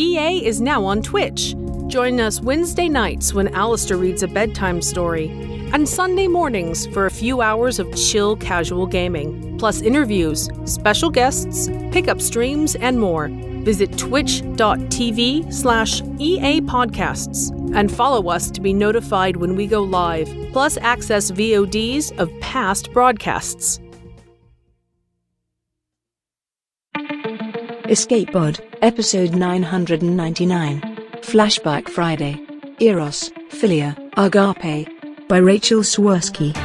EA is now on Twitch. Join us Wednesday nights when Alistair reads a bedtime story, and Sunday mornings for a few hours of chill casual gaming, plus interviews, special guests, pickup streams, and more. Visit twitch.tv/EA Podcasts and follow us to be notified when we go live, plus access VODs of past broadcasts. Escape Pod, Episode 999. Flashback Friday. Eros, Philia, Agape. By Rachel Swirsky.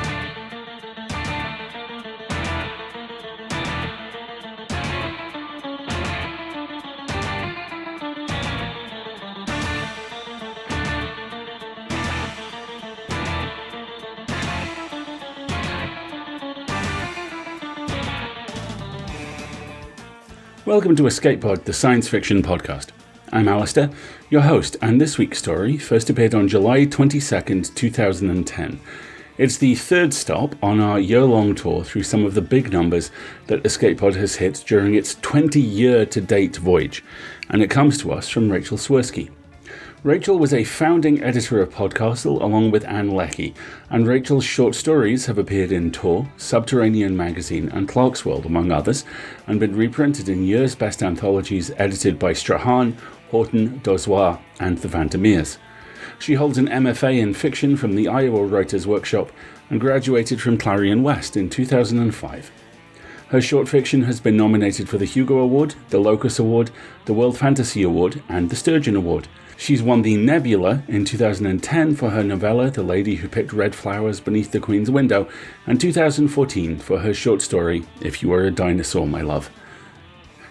Welcome to Escape Pod, the science fiction podcast. I'm Alistair, your host, and this week's story first appeared on July 22nd, 2010. It's the third stop on our year-long tour through some of the big numbers that Escape Pod has hit during its 20-year-to-date voyage, and it comes to us from Rachel Swirsky. Rachel was a founding editor of Podcastle along with Anne Leckie, and Rachel's short stories have appeared in Tor, Subterranean Magazine and Clarkesworld, among others, and been reprinted in Year's Best Anthologies edited by Strahan, Horton, Dozois and the Vandermeers. She holds an MFA in fiction from the Iowa Writers' Workshop and graduated from Clarion West in 2005. Her short fiction has been nominated for the Hugo Award, the Locus Award, the World Fantasy Award and the Sturgeon Award. She's won the Nebula in 2010 for her novella The Lady Who Picked Red Flowers Beneath the Queen's Window, and 2014 for her short story If You Were a Dinosaur, My Love.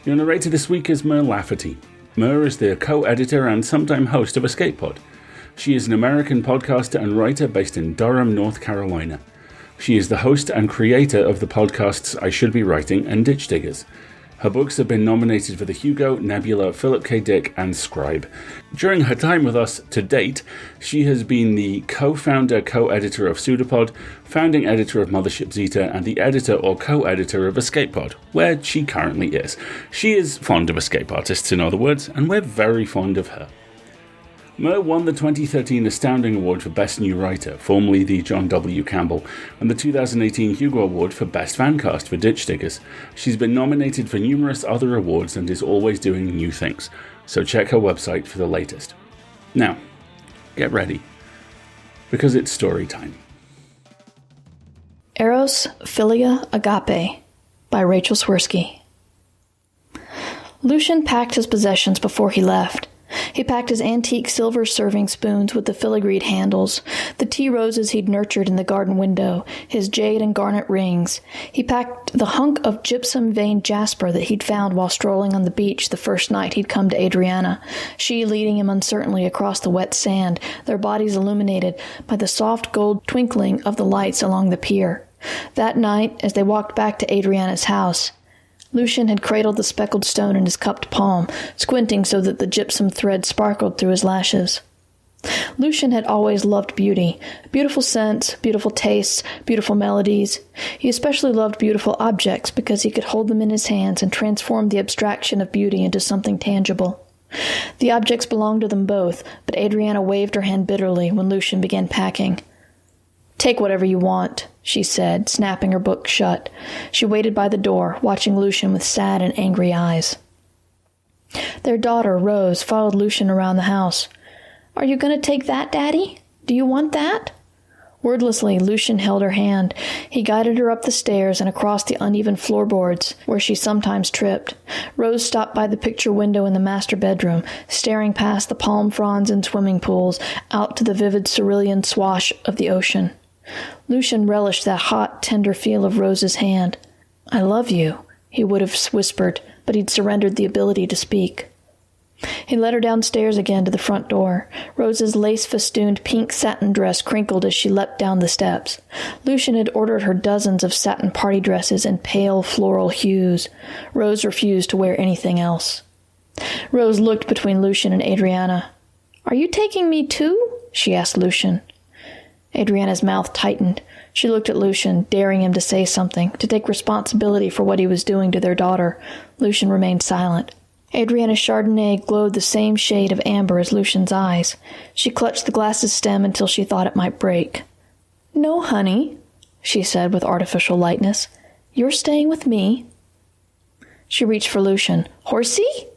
Your narrator this week is Mer Lafferty. Mer is the co-editor and sometime host of Escape Pod. She is an American podcaster and writer based in Durham, North Carolina. She is the host and creator of the podcasts I Should Be Writing and Ditch Diggers. Her books have been nominated for the Hugo, Nebula, Philip K. Dick, and Scribe. During her time with us to date, she has been the co-founder, co-editor of Pseudopod, founding editor of Mothership Zeta, and the editor or co-editor of Escape Pod, where she currently is. She is fond of escape artists, in other words, and we're very fond of her. Mer won the 2013 Astounding Award for Best New Writer, formerly the John W. Campbell, and the 2018 Hugo Award for Best Fancast for Ditch Diggers. She's been nominated for numerous other awards and is always doing new things, so check her website for the latest. Now, get ready, because it's story time. Eros, Philia, Agape by Rachel Swirsky. Lucian packed his possessions before he left. He packed his antique silver serving spoons with the filigreed handles, the tea roses he'd nurtured in the garden window, his jade and garnet rings. He packed the hunk of gypsum-veined jasper that he'd found while strolling on the beach the first night he'd come to Adriana, she leading him uncertainly across the wet sand, their bodies illuminated by the soft gold twinkling of the lights along the pier. That night, as they walked back to Adriana's house, Lucian had cradled the speckled stone in his cupped palm, squinting so that the gypsum thread sparkled through his lashes. Lucian had always loved beauty, beautiful scents, beautiful tastes, beautiful melodies. He especially loved beautiful objects because he could hold them in his hands and transform the abstraction of beauty into something tangible. The objects belonged to them both, but Adriana waved her hand bitterly when Lucian began packing. "Take whatever you want," she said, snapping her book shut. She waited by the door, watching Lucian with sad and angry eyes. Their daughter, Rose, followed Lucian around the house. "Are you going to take that, Daddy? Do you want that?" Wordlessly, Lucian held her hand. He guided her up the stairs and across the uneven floorboards, where she sometimes tripped. Rose stopped by the picture window in the master bedroom, staring past the palm fronds and swimming pools, out to the vivid cerulean swash of the ocean. Lucian relished that hot, tender feel of Rose's hand. "I love you," he would have whispered, but he'd surrendered the ability to speak. He led her downstairs again to the front door. Rose's lace-festooned pink satin dress crinkled as she leapt down the steps. Lucian had ordered her dozens of satin party dresses in pale floral hues. Rose refused to wear anything else. Rose looked between Lucian and Adriana. "Are you taking me too?" she asked Lucian. Adriana's mouth tightened. She looked at Lucian, daring him to say something, to take responsibility for what he was doing to their daughter. Lucian remained silent. Adriana's Chardonnay glowed the same shade of amber as Lucian's eyes. She clutched the glass's stem until she thought it might break. "No, honey," she said with artificial lightness. "You're staying with me." She reached for Lucian. "Horsey?"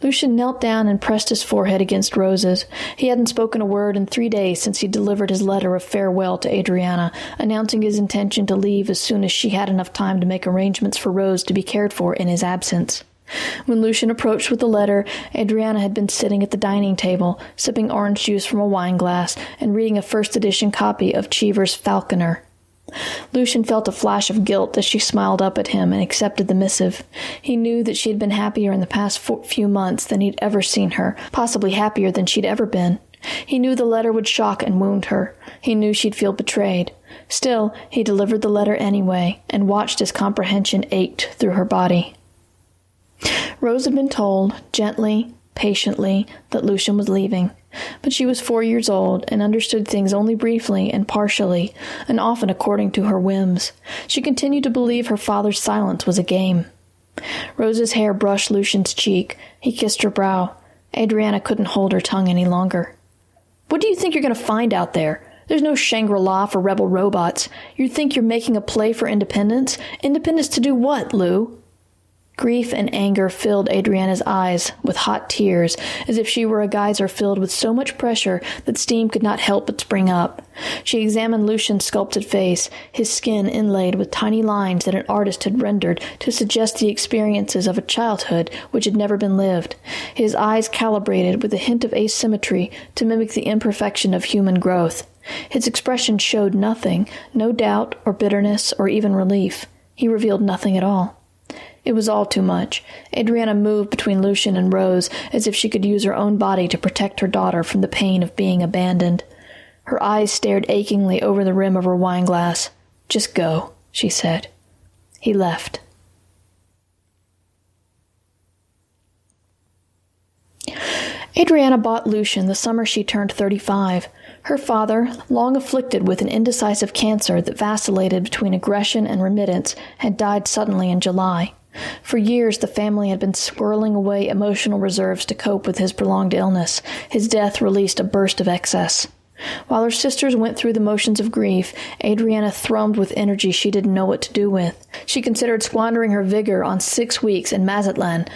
Lucian knelt down and pressed his forehead against Rose's. He hadn't spoken a word in 3 days since he delivered his letter of farewell to Adriana, announcing his intention to leave as soon as she had enough time to make arrangements for Rose to be cared for in his absence. When Lucian approached with the letter, Adriana had been sitting at the dining table, sipping orange juice from a wine glass and reading a first-edition copy of Cheever's Falconer. Lucian felt a flash of guilt as she smiled up at him and accepted the missive. He knew that she had been happier in the past few months than he'd ever seen her, possibly happier than she'd ever been. He knew the letter would shock and wound her. He knew she'd feel betrayed. Still, he delivered the letter anyway and watched as comprehension ached through her body. Rose had been told, gently, patiently, that Lucian was leaving. But she was 4 years old and understood things only briefly and partially, and often according to her whims. She continued to believe her father's silence was a game. Rose's hair brushed Lucian's cheek. He kissed her brow. Adriana couldn't hold her tongue any longer. "What do you think you're going to find out there? There's no Shangri-La for rebel robots. You think you're making a play for independence? Independence to do what, Lou?" Grief and anger filled Adriana's eyes with hot tears, as if she were a geyser filled with so much pressure that steam could not help but spring up. She examined Lucian's sculpted face, his skin inlaid with tiny lines that an artist had rendered to suggest the experiences of a childhood which had never been lived, his eyes calibrated with a hint of asymmetry to mimic the imperfection of human growth. His expression showed nothing, no doubt or bitterness or even relief. He revealed nothing at all. It was all too much. Adriana moved between Lucian and Rose as if she could use her own body to protect her daughter from the pain of being abandoned. Her eyes stared achingly over the rim of her wine glass. "Just go," she said. He left. Adriana bought Lucian the summer she turned 35. Her father, long afflicted with an indecisive cancer that vacillated between aggression and remittance, had died suddenly in July. For years, the family had been squirreling away emotional reserves to cope with his prolonged illness. His death released a burst of excess. While her sisters went through the motions of grief, Adriana thrummed with energy she didn't know what to do with. She considered squandering her vigor on 6 weeks in Mazatlan,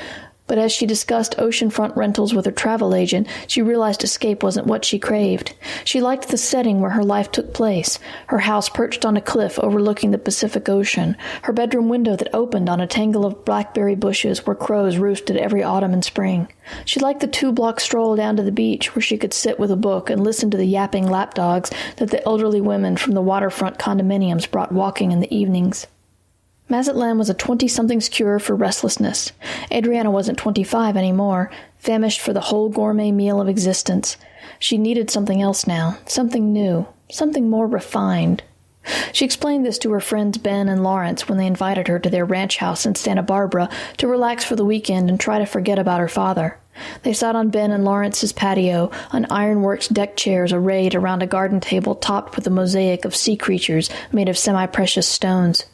but as she discussed oceanfront rentals with her travel agent, she realized escape wasn't what she craved. She liked the setting where her life took place, her house perched on a cliff overlooking the Pacific Ocean, her bedroom window that opened on a tangle of blackberry bushes where crows roosted every autumn and spring. She liked the 2-block stroll down to the beach where she could sit with a book and listen to the yapping lapdogs that the elderly women from the waterfront condominiums brought walking in the evenings. Mazatlan was a 20-something's cure for restlessness. Adriana wasn't 25 anymore, famished for the whole gourmet meal of existence. She needed something else now, something new, something more refined. She explained this to her friends Ben and Lawrence when they invited her to their ranch house in Santa Barbara to relax for the weekend and try to forget about her father. They sat on Ben and Lawrence's patio, on ironworks deck chairs arrayed around a garden table topped with a mosaic of sea creatures made of semi-precious stones.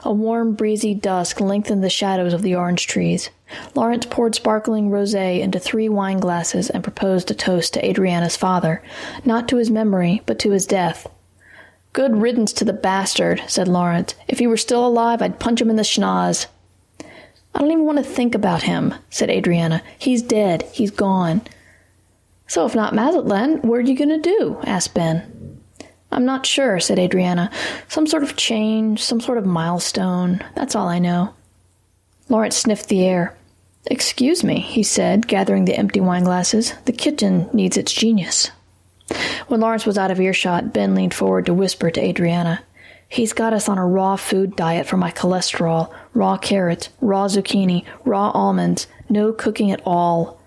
A warm, breezy dusk lengthened the shadows of the orange trees. Lawrence poured sparkling rosé into 3 wine glasses and proposed a toast to Adriana's father, not to his memory, but to his death. "Good riddance to the bastard," said Lawrence. "If he were still alive, I'd punch him in the schnoz." "I don't even want to think about him," said Adriana. "He's dead. He's gone." "So if not Mazatlan, what are you going to do?" asked Ben. "I'm not sure," said Adriana. "Some sort of change, some sort of milestone. That's all I know." Lawrence sniffed the air. "Excuse me," he said, gathering the empty wine glasses. "The kitchen needs its genius." When Lawrence was out of earshot, Ben leaned forward to whisper to Adriana. "He's got us on a raw food diet for my cholesterol. Raw carrots, raw zucchini, raw almonds. No cooking at all."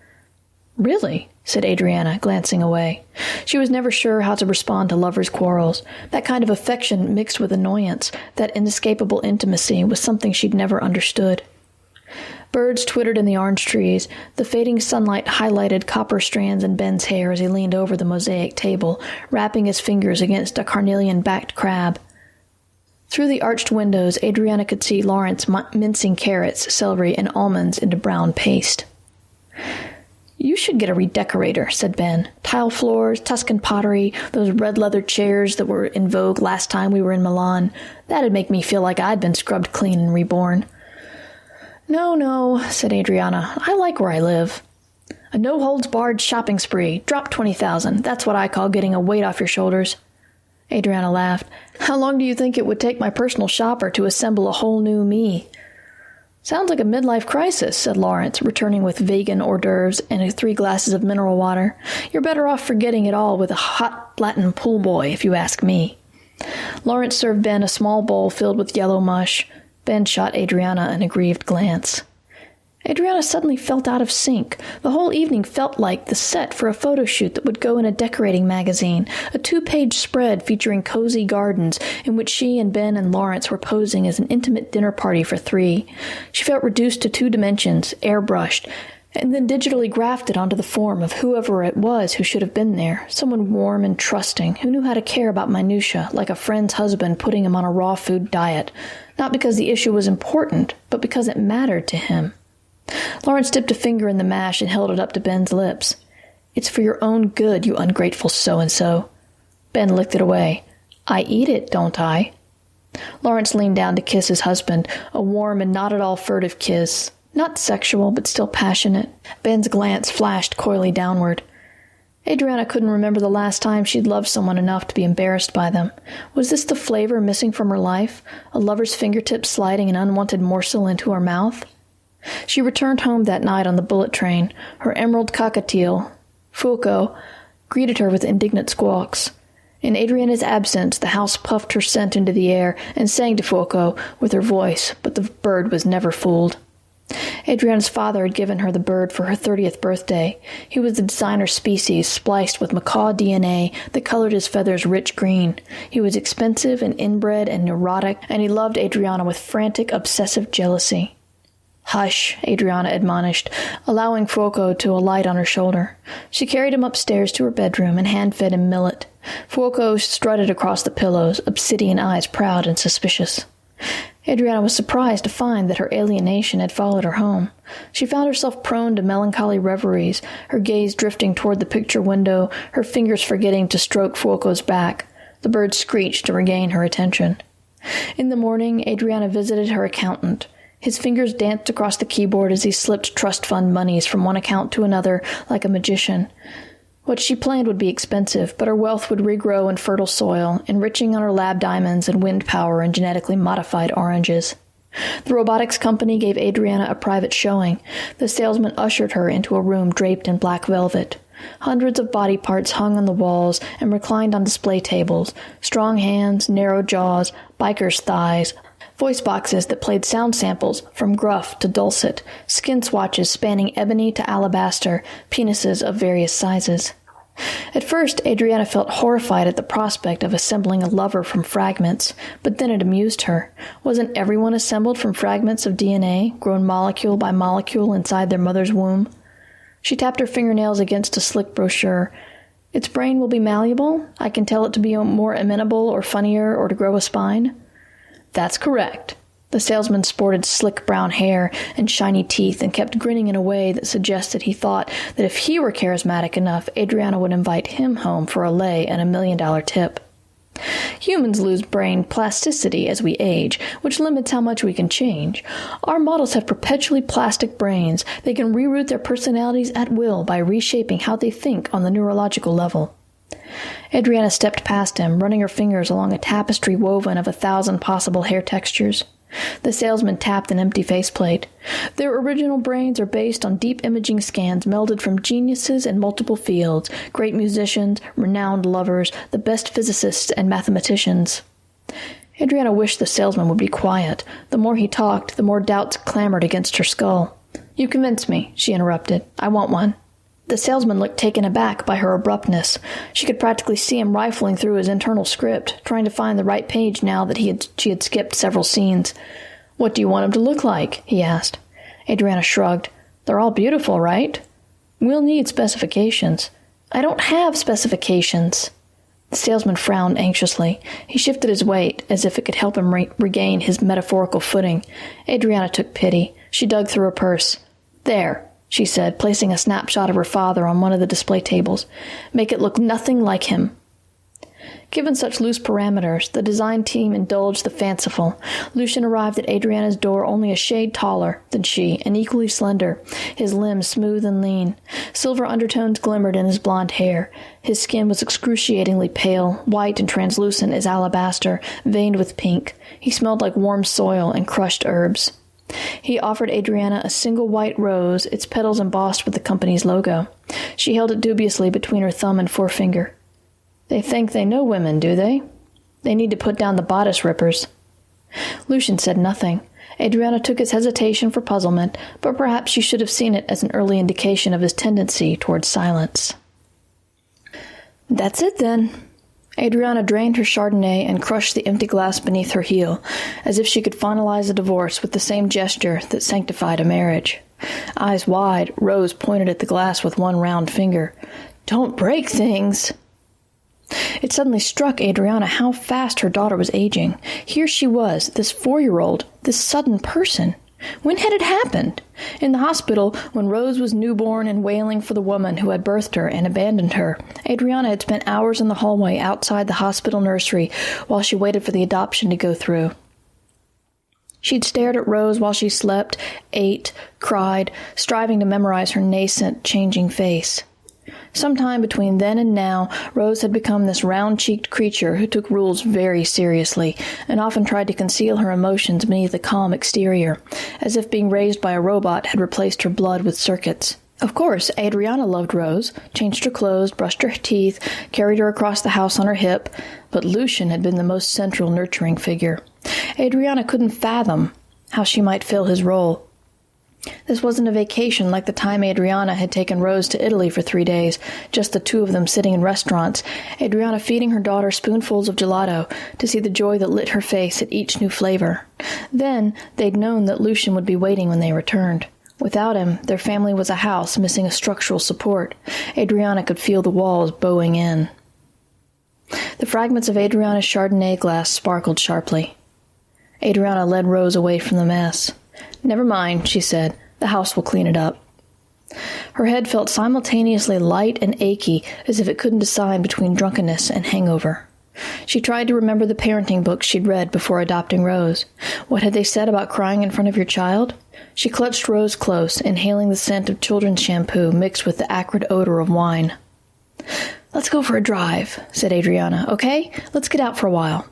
"Really?" said Adriana, glancing away. She was never sure how to respond to lovers' quarrels. That kind of affection mixed with annoyance, that inescapable intimacy, was something she'd never understood. Birds twittered in the orange trees. The fading sunlight highlighted copper strands in Ben's hair as he leaned over the mosaic table, wrapping his fingers against a carnelian-backed crab. Through the arched windows, Adriana could see Lawrence mincing carrots, celery, and almonds into brown paste. "You should get a redecorator," said Ben. "Tile floors, Tuscan pottery, those red leather chairs that were in vogue last time we were in Milan. That'd make me feel like I'd been scrubbed clean and reborn." No, said Adriana. "I like where I live. A no-holds-barred shopping spree. Drop 20,000. That's what I call getting a weight off your shoulders." Adriana laughed. "How long do you think it would take my personal shopper to assemble a whole new me?" "Sounds like a midlife crisis," said Lawrence, returning with vegan hors d'oeuvres and 3 glasses of mineral water. "You're better off forgetting it all with a hot Latin pool boy, if you ask me." Lawrence served Ben a small bowl filled with yellow mush. Ben shot Adriana an aggrieved glance. Adriana suddenly felt out of sync. The whole evening felt like the set for a photo shoot that would go in a decorating magazine, a 2-page spread featuring cozy gardens in which she and Ben and Lawrence were posing as an intimate dinner party for 3. She felt reduced to 2 dimensions, airbrushed, and then digitally grafted onto the form of whoever it was who should have been there, someone warm and trusting, who knew how to care about minutia, like a friend's husband putting him on a raw food diet, not because the issue was important, but because it mattered to him. Lawrence dipped a finger in the mash and held it up to Ben's lips. "It's for your own good, you ungrateful so-and-so." Ben licked it away. "I eat it, don't I?" Lawrence leaned down to kiss his husband, a warm and not at all furtive kiss. Not sexual, but still passionate. Ben's glance flashed coyly downward. Adriana couldn't remember the last time she'd loved someone enough to be embarrassed by them. Was this the flavor missing from her life? A lover's fingertips sliding an unwanted morsel into her mouth? She returned home that night on the bullet train. Her emerald cockatiel, Fuoco, greeted her with indignant squawks. In Adriana's absence, the house puffed her scent into the air and sang to Fuoco with her voice, but the bird was never fooled. Adriana's father had given her the bird for her 30th birthday. He was the designer species, spliced with macaw DNA that colored his feathers rich green. He was expensive and inbred and neurotic, and he loved Adriana with frantic, obsessive jealousy. "Hush," Adriana admonished, allowing Fuoco to alight on her shoulder. She carried him upstairs to her bedroom and hand-fed him millet. Fuoco strutted across the pillows, obsidian eyes proud and suspicious. Adriana was surprised to find that her alienation had followed her home. She found herself prone to melancholy reveries, her gaze drifting toward the picture window, her fingers forgetting to stroke Fuoco's back. The bird screeched to regain her attention. In the morning, Adriana visited her accountant. His fingers danced across the keyboard as he slipped trust fund monies from one account to another like a magician. What she planned would be expensive, but her wealth would regrow in fertile soil, enriching on her lab diamonds and wind power and genetically modified oranges. The robotics company gave Adriana a private showing. The salesman ushered her into a room draped in black velvet. Hundreds of body parts hung on the walls and reclined on display tables. Strong hands, narrow jaws, biker's thighs, voice boxes that played sound samples from gruff to dulcet, skin swatches spanning ebony to alabaster, penises of various sizes. At first, Adriana felt horrified at the prospect of assembling a lover from fragments, but then it amused her. Wasn't everyone assembled from fragments of DNA, grown molecule by molecule inside their mother's womb? She tapped her fingernails against a slick brochure. "Its brain will be malleable? I can tell it to be more amenable or funnier or to grow a spine?" "That's correct." The salesman sported slick brown hair and shiny teeth and kept grinning in a way that suggested he thought that if he were charismatic enough, Adriana would invite him home for a lei and $1 million tip. "Humans lose brain plasticity as we age, which limits how much we can change. Our models have perpetually plastic brains. They can reroute their personalities at will by reshaping how they think on the neurological level." Adriana stepped past him, running her fingers along a tapestry woven of 1,000 possible hair textures. The salesman tapped an empty faceplate. "Their original brains are based on deep imaging scans melded from geniuses in multiple fields, great musicians, renowned lovers, the best physicists and mathematicians." Adriana wished the salesman would be quiet. The more he talked, the more doubts clamored against her skull. "You convince me," she interrupted. "I want one." The salesman looked taken aback by her abruptness. She could practically see him rifling through his internal script, trying to find the right page now that she had skipped several scenes. "What do you want him to look like?" he asked. Adriana shrugged. "They're all beautiful, right?" "We'll need specifications." "I don't have specifications." The salesman frowned anxiously. He shifted his weight, as if it could help him regain his metaphorical footing. Adriana took pity. She dug through her purse. "There," she said, placing a snapshot of her father on one of the display tables. "Make it look nothing like him." Given such loose parameters, the design team indulged the fanciful. Lucian arrived at Adriana's door only a shade taller than she, and equally slender, his limbs smooth and lean. Silver undertones glimmered in his blonde hair. His skin was excruciatingly pale, white and translucent as alabaster, veined with pink. He smelled like warm soil and crushed herbs. He offered Adriana a single white rose, its petals embossed with the company's logo. She held it dubiously between her thumb and forefinger. "They think they know women, do they? They need to put down the bodice rippers." Lucian said nothing. Adriana took his hesitation for puzzlement, but perhaps she should have seen it as an early indication of his tendency towards silence. "That's it, then." Adriana drained her Chardonnay and crushed the empty glass beneath her heel, as if she could finalize a divorce with the same gesture that sanctified a marriage. Eyes wide, Rose pointed at the glass with one round finger. "Don't break things!" It suddenly struck Adriana how fast her daughter was aging. Here she was, this 4-year-old, this sudden person. When had it happened? In the hospital, when Rose was newborn and wailing for the woman who had birthed her and abandoned her, Adriana had spent hours in the hallway outside the hospital nursery while she waited for the adoption to go through. She'd stared at Rose while she slept, ate, cried, striving to memorize her nascent, changing face. Sometime between then and now, Rose had become this round-cheeked creature who took rules very seriously and often tried to conceal her emotions beneath a calm exterior, as if being raised by a robot had replaced her blood with circuits. Of course, Adriana loved Rose, changed her clothes, brushed her teeth, carried her across the house on her hip, but Lucian had been the most central nurturing figure. Adriana couldn't fathom how she might fill his role. This wasn't a vacation like the time Adriana had taken Rose to Italy for 3 days, just the two of them sitting in restaurants, Adriana feeding her daughter spoonfuls of gelato to see the joy that lit her face at each new flavor. Then they'd known that Lucian would be waiting when they returned. Without him, their family was a house missing a structural support. Adriana could feel the walls bowing in. The fragments of Adriana's Chardonnay glass sparkled sharply. Adriana led Rose away from the mess. "Never mind," she said. "The house will clean it up." Her head felt simultaneously light and achy, as if it couldn't decide between drunkenness and hangover. She tried to remember the parenting books she'd read before adopting Rose. What had they said about crying in front of your child? She clutched Rose close, inhaling the scent of children's shampoo mixed with the acrid odor of wine. "Let's go for a drive," said Adriana. "Okay? Let's get out for a while."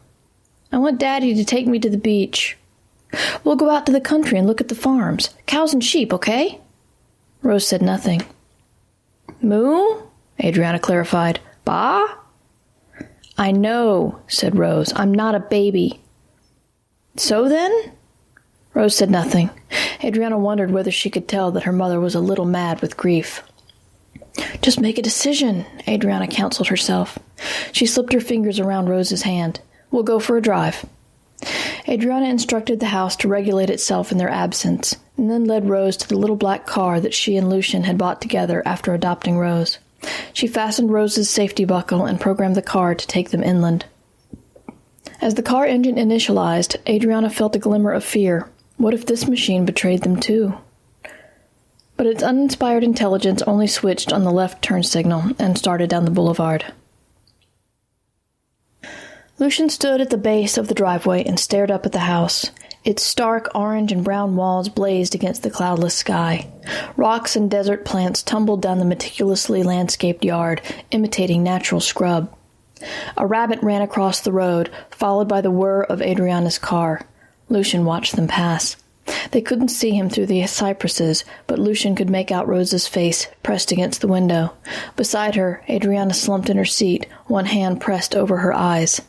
"I want Daddy to take me to the beach." "We'll go out to the country and look at the farms. Cows and sheep, okay?" Rose said nothing. "Moo?" Adriana clarified. "Ba?" "I know," said Rose. "I'm not a baby." "So then?" Rose said nothing. Adriana wondered whether she could tell that her mother was a little mad with grief. "Just make a decision," Adriana counseled herself. She slipped her fingers around Rose's hand. "We'll go for a drive." Adriana instructed the house to regulate itself in their absence, and then led Rose to the little black car that she and Lucian had bought together after adopting Rose. She fastened Rose's safety buckle and programmed the car to take them inland. As the car engine initialized, Adriana felt a glimmer of fear. What if this machine betrayed them too? But its uninspired intelligence only switched on the left turn signal and started down the boulevard. Lucian stood at the base of the driveway and stared up at the house. Its stark orange and brown walls blazed against the cloudless sky. Rocks and desert plants tumbled down the meticulously landscaped yard, imitating natural scrub. A rabbit ran across the road, followed by the whir of Adriana's car. Lucian watched them pass. They couldn't see him through the cypresses, but Lucian could make out Rose's face pressed against the window. Beside her, Adriana slumped in her seat, one hand pressed over her eyes.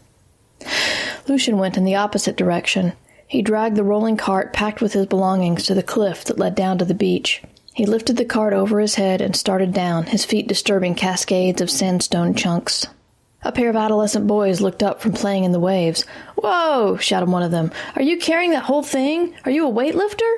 Lucian went in the opposite direction. He dragged the rolling cart packed with his belongings to the cliff that led down to the beach. He lifted the cart over his head and started down, his feet disturbing cascades of sandstone chunks. A pair of adolescent boys looked up from playing in the waves. "Whoa!" shouted one of them. "Are you carrying that whole thing? Are you a weightlifter?"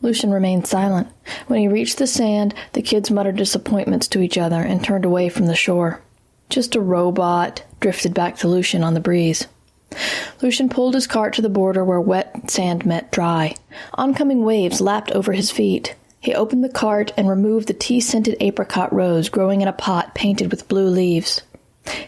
Lucian remained silent. When he reached the sand, the kids muttered disappointments to each other and turned away from the shore. Just a robot, drifted back to Lucian on the breeze. Lucian pulled his cart to the border where wet sand met dry. Oncoming waves lapped over his feet. He opened the cart and removed the tea-scented apricot rose growing in a pot painted with blue leaves.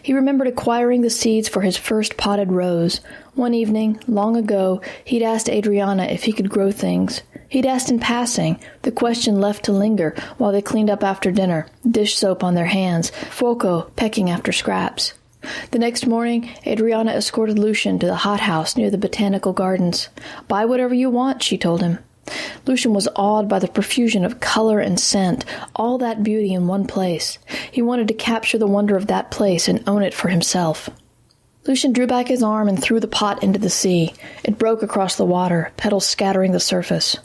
He remembered acquiring the seeds for his first potted rose. One evening, long ago, he'd asked Adriana if he could grow things. He'd asked in passing, the question left to linger while they cleaned up after dinner, dish soap on their hands, Fuoco pecking after scraps. The next morning, Adriana escorted Lucian to the hothouse near the botanical gardens. "Buy whatever you want," she told him. Lucian was awed by the profusion of color and scent, all that beauty in one place. He wanted to capture the wonder of that place and own it for himself. Lucian drew back his arm and threw the pot into the sea. It broke across the water, petals scattering the surface.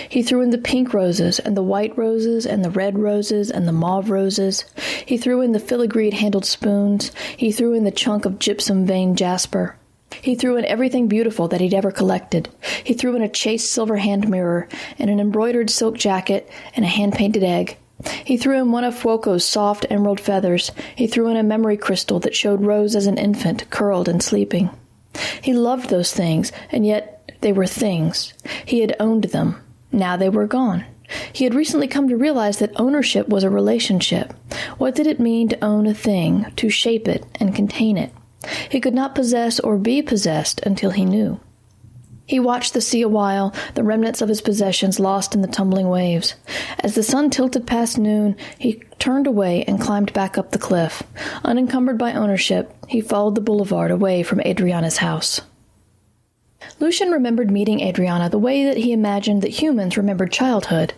He threw in the pink roses, and the white roses, and the red roses, and the mauve roses. He threw in the filigreed-handled spoons. He threw in the chunk of gypsum-veined jasper. He threw in everything beautiful that he'd ever collected. He threw in a chased silver hand mirror, and an embroidered silk jacket, and a hand-painted egg. He threw in one of Fuoco's soft emerald feathers. He threw in a memory crystal that showed Rose as an infant, curled and sleeping. He loved those things, and yet they were things. He had owned them. Now they were gone. He had recently come to realize that ownership was a relationship. What did it mean to own a thing, to shape it and contain it? He could not possess or be possessed until he knew. He watched the sea a while, the remnants of his possessions lost in the tumbling waves. As the sun tilted past noon, he turned away and climbed back up the cliff. Unencumbered by ownership, he followed the boulevard away from Adriana's house. Lucian remembered meeting Adriana the way that he imagined that humans remembered childhood.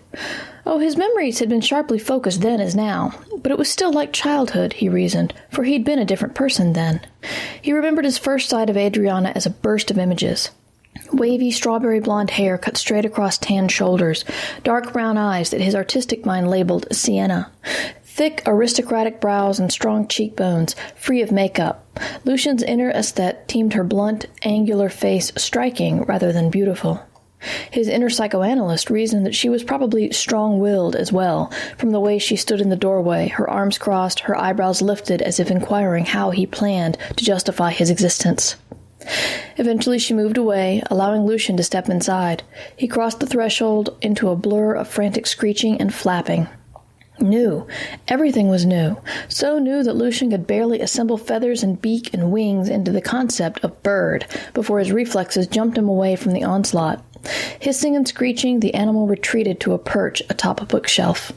Oh, his memories had been sharply focused then as now, but it was still like childhood, he reasoned, for he'd been a different person then. He remembered his first sight of Adriana as a burst of images. Wavy strawberry blonde hair cut straight across tanned shoulders, dark brown eyes that his artistic mind labeled sienna, thick aristocratic brows and strong cheekbones, free of makeup. Lucian's inner aesthete deemed her blunt, angular face striking rather than beautiful. His inner psychoanalyst reasoned that she was probably strong-willed as well, from the way she stood in the doorway, her arms crossed, her eyebrows lifted as if inquiring how he planned to justify his existence. Eventually she moved away, allowing Lucian to step inside. He crossed the threshold into a blur of frantic screeching and flapping. New. Everything was new. So new that Lucian could barely assemble feathers and beak and wings into the concept of bird before his reflexes jumped him away from the onslaught. Hissing and screeching, the animal retreated to a perch atop a bookshelf.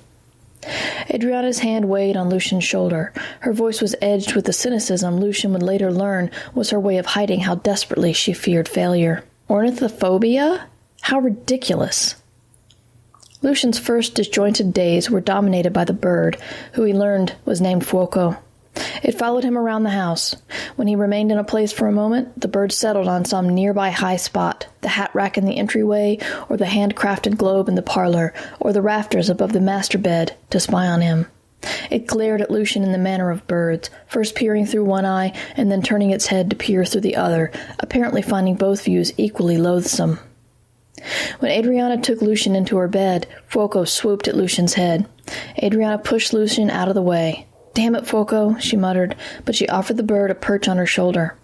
Adriana's hand weighed on Lucian's shoulder. Her voice was edged with the cynicism Lucian would later learn was her way of hiding how desperately she feared failure. Ornithophobia? How ridiculous. Lucian's first disjointed days were dominated by the bird, who he learned was named Fuoco. It followed him around the house. When he remained in a place for a moment, the bird settled on some nearby high spot, the hat rack in the entryway, or the handcrafted globe in the parlor, or the rafters above the master bed, to spy on him. It glared at Lucian in the manner of birds, first peering through one eye, and then turning its head to peer through the other, apparently finding both views equally loathsome. When Adriana took Lucian into her bed, Fuoco swooped at Lucian's head. Adriana pushed Lucian out of the way. "Damn it, Fuoco," she muttered, but she offered the bird a perch on her shoulder.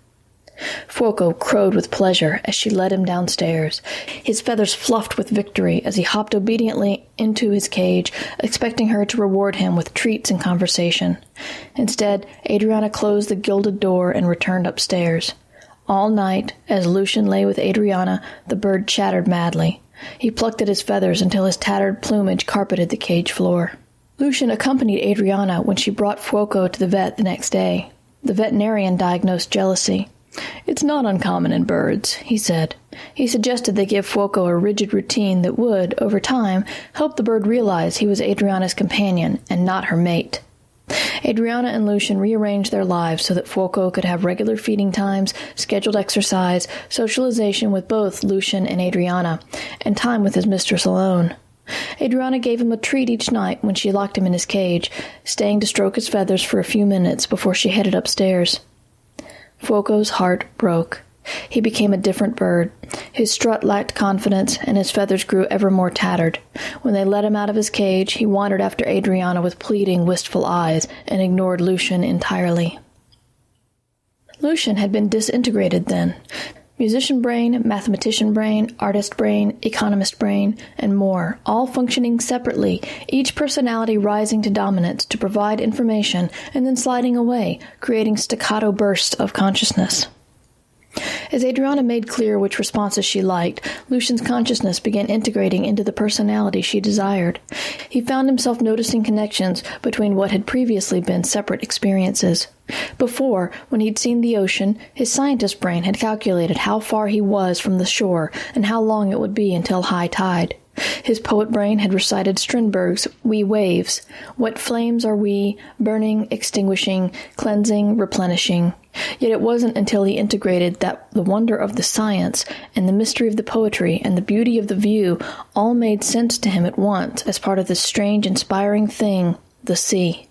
Fuoco crowed with pleasure as she led him downstairs. His feathers fluffed with victory as he hopped obediently into his cage, expecting her to reward him with treats and conversation. Instead, Adriana closed the gilded door and returned upstairs. All night, as Lucian lay with Adriana, the bird chattered madly. He plucked at his feathers until his tattered plumage carpeted the cage floor. Lucian accompanied Adriana when she brought Fuoco to the vet the next day. The veterinarian diagnosed jealousy. "It's not uncommon in birds," he said. He suggested they give Fuoco a rigid routine that would, over time, help the bird realize he was Adriana's companion and not her mate. Adriana and Lucian rearranged their lives so that Fuoco could have regular feeding times, scheduled exercise, socialization with both Lucian and Adriana, and time with his mistress alone. Adriana gave him a treat each night when she locked him in his cage, staying to stroke his feathers for a few minutes before she headed upstairs. Fuoco's heart broke. He became a different bird. His strut lacked confidence, and his feathers grew ever more tattered. When they let him out of his cage, he wandered after Adriana with pleading, wistful eyes, and ignored Lucian entirely. Lucian had been disintegrated then. Musician brain, mathematician brain, artist brain, economist brain, and more, all functioning separately, each personality rising to dominance to provide information and then sliding away, creating staccato bursts of consciousness. As Adriana made clear which responses she liked, Lucian's consciousness began integrating into the personality she desired. He found himself noticing connections between what had previously been separate experiences. Before, when he'd seen the ocean, his scientist brain had calculated how far he was from the shore and how long it would be until high tide. His poet brain had recited Strindberg's We Waves. What flames are we, burning, extinguishing, cleansing, replenishing. Yet it wasn't until he integrated that the wonder of the science and the mystery of the poetry and the beauty of the view all made sense to him at once as part of this strange, inspiring thing, the sea.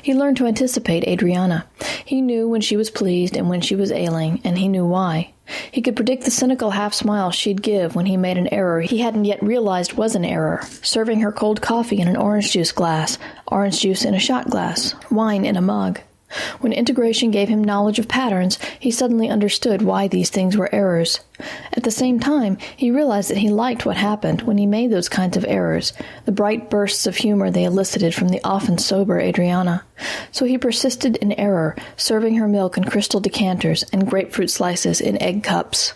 He learned to anticipate Adriana. He knew when she was pleased and when she was ailing, and he knew why. He could predict the cynical half-smile she'd give when he made an error he hadn't yet realized was an error, serving her cold coffee in an orange juice glass, orange juice in a shot glass, wine in a mug. When integration gave him knowledge of patterns, he suddenly understood why these things were errors. At the same time, he realized that he liked what happened when he made those kinds of errors, the bright bursts of humor they elicited from the often sober Adriana. So he persisted in error, serving her milk in crystal decanters and grapefruit slices in egg cups.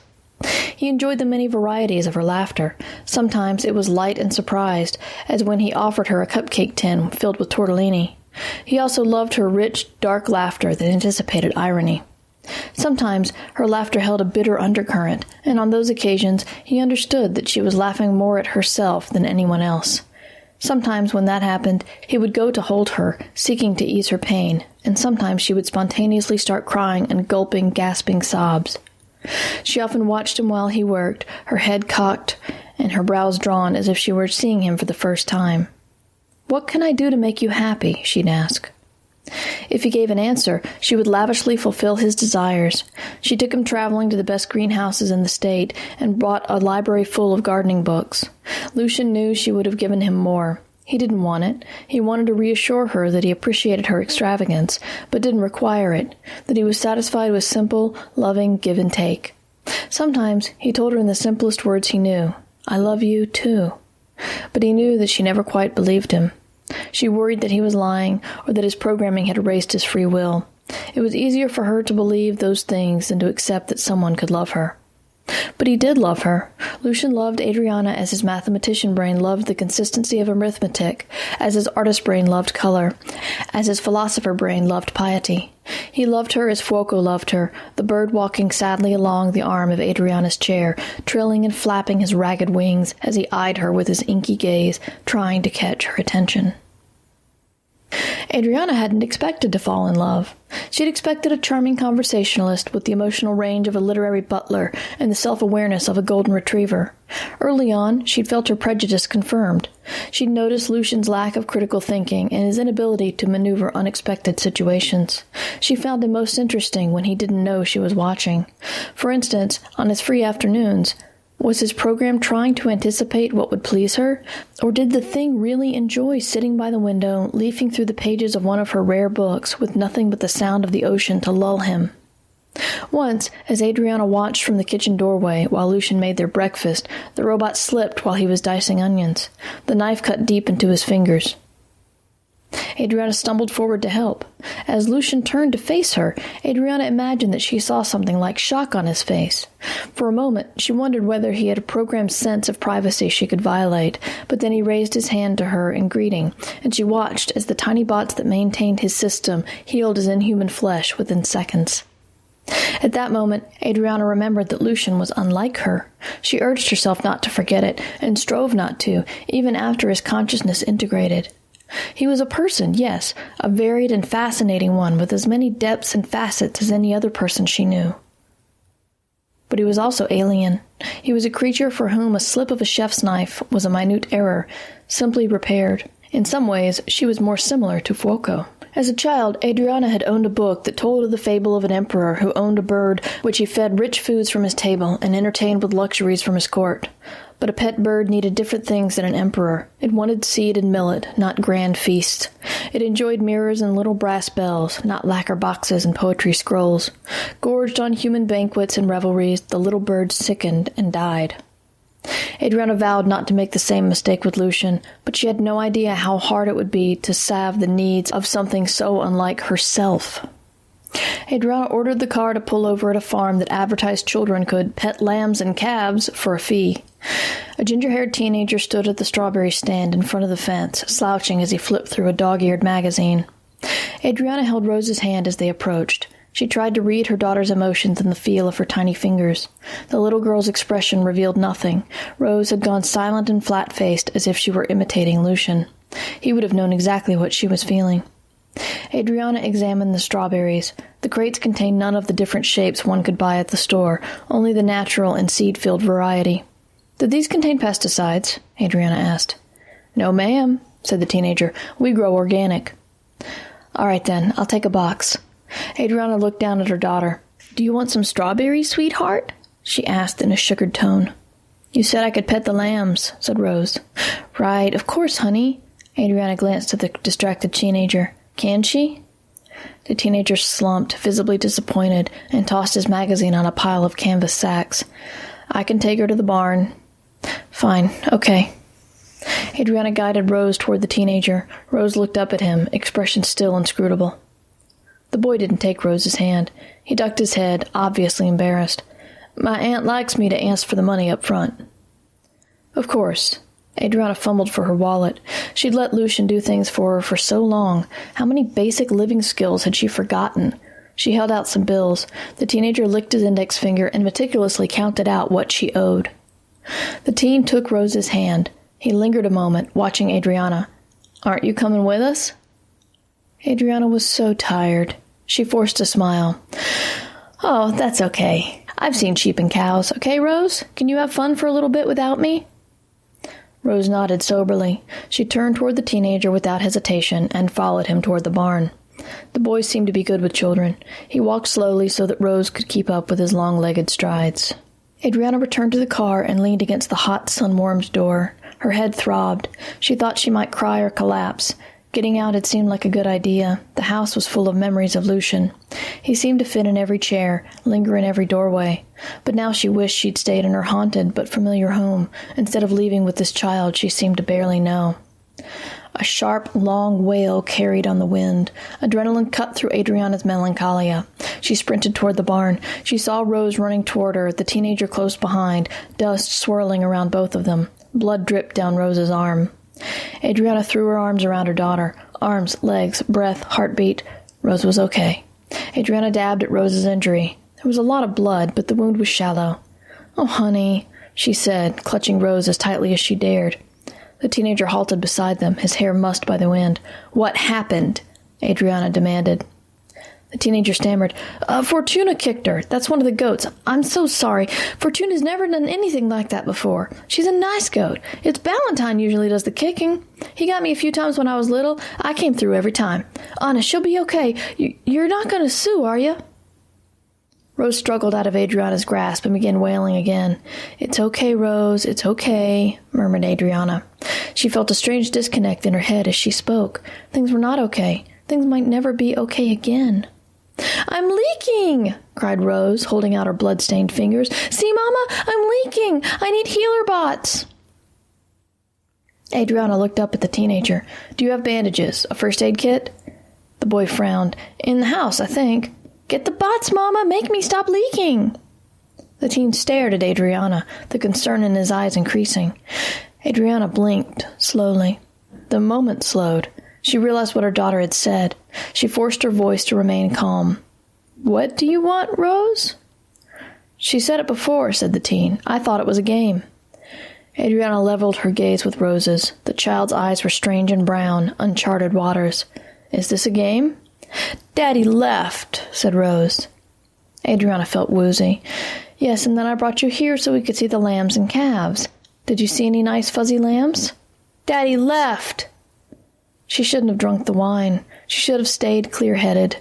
He enjoyed the many varieties of her laughter. Sometimes it was light and surprised, as when he offered her a cupcake tin filled with tortellini. He also loved her rich, dark laughter that anticipated irony. Sometimes her laughter held a bitter undercurrent, and on those occasions he understood that she was laughing more at herself than anyone else. Sometimes when that happened, he would go to hold her, seeking to ease her pain, and sometimes she would spontaneously start crying and gulping, gasping sobs. She often watched him while he worked, her head cocked and her brows drawn as if she were seeing him for the first time. "What can I do to make you happy?" she'd ask. If he gave an answer, she would lavishly fulfill his desires. She took him traveling to the best greenhouses in the state and brought a library full of gardening books. Lucian knew she would have given him more. He didn't want it. He wanted to reassure her that he appreciated her extravagance, but didn't require it, that he was satisfied with simple, loving give and take. Sometimes he told her in the simplest words he knew, "I love you, too." But he knew that she never quite believed him. She worried that he was lying, or that his programming had erased his free will. It was easier for her to believe those things than to accept that someone could love her. But he did love her. Lucian loved Adriana as his mathematician brain loved the consistency of arithmetic, as his artist brain loved color, as his philosopher brain loved piety. He loved her as Fuoco loved her, the bird walking sadly along the arm of Adriana's chair, trilling and flapping his ragged wings as he eyed her with his inky gaze, trying to catch her attention. Adriana hadn't expected to fall in love. She'd expected a charming conversationalist with the emotional range of a literary butler and the self-awareness of a golden retriever. Early on, she'd felt her prejudice confirmed. She'd noticed Lucian's lack of critical thinking and his inability to maneuver unexpected situations. She found him most interesting when he didn't know she was watching. For instance, on his free afternoons, was his program trying to anticipate what would please her? Or did the thing really enjoy sitting by the window, leafing through the pages of one of her rare books with nothing but the sound of the ocean to lull him? Once, as Adriana watched from the kitchen doorway while Lucian made their breakfast, the robot slipped while he was dicing onions. The knife cut deep into his fingers. Adriana stumbled forward to help. As Lucian turned to face her, Adriana imagined that she saw something like shock on his face. For a moment, she wondered whether he had a programmed sense of privacy she could violate, but then he raised his hand to her in greeting, and she watched as the tiny bots that maintained his system healed his inhuman flesh within seconds. At that moment, Adriana remembered that Lucian was unlike her. She urged herself not to forget it, and strove not to, even after his consciousness integrated. He was a person, yes, a varied and fascinating one with as many depths and facets as any other person she knew. But he was also alien. He was a creature for whom a slip of a chef's knife was a minute error, simply repaired. In some ways, she was more similar to Fuoco. As a child, Adriana had owned a book that told of the fable of an emperor who owned a bird which he fed rich foods from his table and entertained with luxuries from his court. But a pet bird needed different things than an emperor. It wanted seed and millet, not grand feasts. It enjoyed mirrors and little brass bells, not lacquer boxes and poetry scrolls. Gorged on human banquets and revelries, the little bird sickened and died. Adriana vowed not to make the same mistake with Lucian, but she had no idea how hard it would be to salve the needs of something so unlike herself. Adriana ordered the car to pull over at a farm that advertised children could pet lambs and calves for a fee. A ginger-haired teenager stood at the strawberry stand in front of the fence, slouching as he flipped through a dog-eared magazine. Adriana held Rose's hand as they approached. She tried to read her daughter's emotions in the feel of her tiny fingers. The little girl's expression revealed nothing. Rose had gone silent and flat-faced, as if she were imitating Lucian. He would have known exactly what she was feeling. Adriana examined the strawberries. The crates contained none of the different shapes one could buy at the store, only the natural and seed-filled variety. "Did these contain pesticides?" Adriana asked. "No, ma'am," said the teenager. "We grow organic." "All right, then. I'll take a box." Adriana looked down at her daughter. "Do you want some strawberries, sweetheart?" she asked in a sugared tone. "You said I could pet the lambs," said Rose. "Right, of course, honey." Adriana glanced at the distracted teenager. "Can she?" The teenager slumped, visibly disappointed, and tossed his magazine on a pile of canvas sacks. "I can take her to the barn." "Fine, okay." Adriana guided Rose toward the teenager. Rose looked up at him, expression still inscrutable. The boy didn't take Rose's hand. He ducked his head, obviously embarrassed. "My aunt likes me to ask for the money up front." "Of course." Adriana fumbled for her wallet. She'd let Lucian do things for her for so long. How many basic living skills had she forgotten? She held out some bills. The teenager licked his index finger and meticulously counted out what she owed. The teen took Rose's hand. He lingered a moment, watching Adriana. "Aren't you coming with us?" Adriana was so tired. She forced a smile. "Oh, that's okay. I've seen sheep and cows. Okay, Rose? Can you have fun for a little bit without me?" Rose nodded soberly. She turned toward the teenager without hesitation and followed him toward the barn. The boy seemed to be good with children. He walked slowly so that Rose could keep up with his long-legged strides. Adriana returned to the car and leaned against the hot, sun-warmed door. Her head throbbed. She thought she might cry or collapse. Getting out had seemed like a good idea. The house was full of memories of Lucian. He seemed to fit in every chair, linger in every doorway. But now she wished she'd stayed in her haunted but familiar home, instead of leaving with this child she seemed to barely know. A sharp, long wail carried on the wind. Adrenaline cut through Adriana's melancholia. She sprinted toward the barn. She saw Rose running toward her, the teenager close behind, dust swirling around both of them. Blood dripped down Rose's arm. Adriana threw her arms around her daughter. Arms, legs, breath, heartbeat. Rose was okay. Adriana dabbed at Rose's injury. There was a lot of blood, but the wound was shallow. "Oh, honey," she said, clutching Rose as tightly as she dared. The teenager halted beside them, his hair mussed by the wind. "What happened?" Adriana demanded. The teenager stammered, "Fortuna kicked her. That's one of the goats. I'm so sorry. Fortuna's never done anything like that before. She's a nice goat. It's Ballantyne usually does the kicking. He got me a few times when I was little. I came through every time. Honest, she'll be okay. You're not going to sue, are you?" Rose struggled out of Adriana's grasp and began wailing again. "It's okay, Rose. It's okay," murmured Adriana. She felt a strange disconnect in her head as she spoke. Things were not okay. Things might never be okay again. "I'm leaking!" cried Rose, holding out her blood-stained fingers. "See, Mama, I'm leaking! I need healer bots!" Adriana looked up at the teenager. "Do you have bandages? A first aid kit?" The boy frowned. "In the house, I think." "Get the bots, Mama! Make me stop leaking!" The teen stared at Adriana, the concern in his eyes increasing. Adriana blinked, slowly. The moment slowed. She realized what her daughter had said. She forced her voice to remain calm. "What do you want, Rose?" "She said it before," said the teen. "I thought it was a game." Adriana leveled her gaze with Rose's. The child's eyes were strange and brown, uncharted waters. "Is this a game?" "Daddy left," said Rose. Adriana felt woozy. "Yes, and then I brought you here so we could see the lambs and calves. Did you see any nice fuzzy lambs?" "Daddy left." She shouldn't have drunk the wine. She should have stayed clear-headed.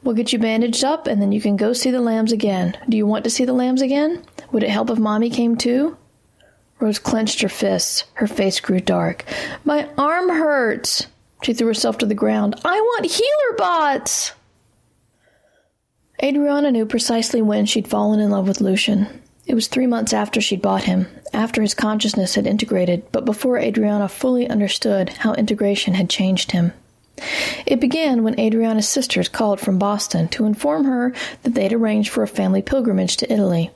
We'll get you bandaged up, and then you can go see the lambs again. Do you want to see the lambs again? Would it help if Mommy came too? Rose clenched her fists. Her face grew dark. My arm hurts. She threw herself to the ground. I want healer bots! Adriana knew precisely when she'd fallen in love with Lucian. It was 3 months after she'd bought him, after his consciousness had integrated, but before Adriana fully understood how integration had changed him. It began when Adriana's sisters called from Boston to inform her that they'd arranged for a family pilgrimage to Italy.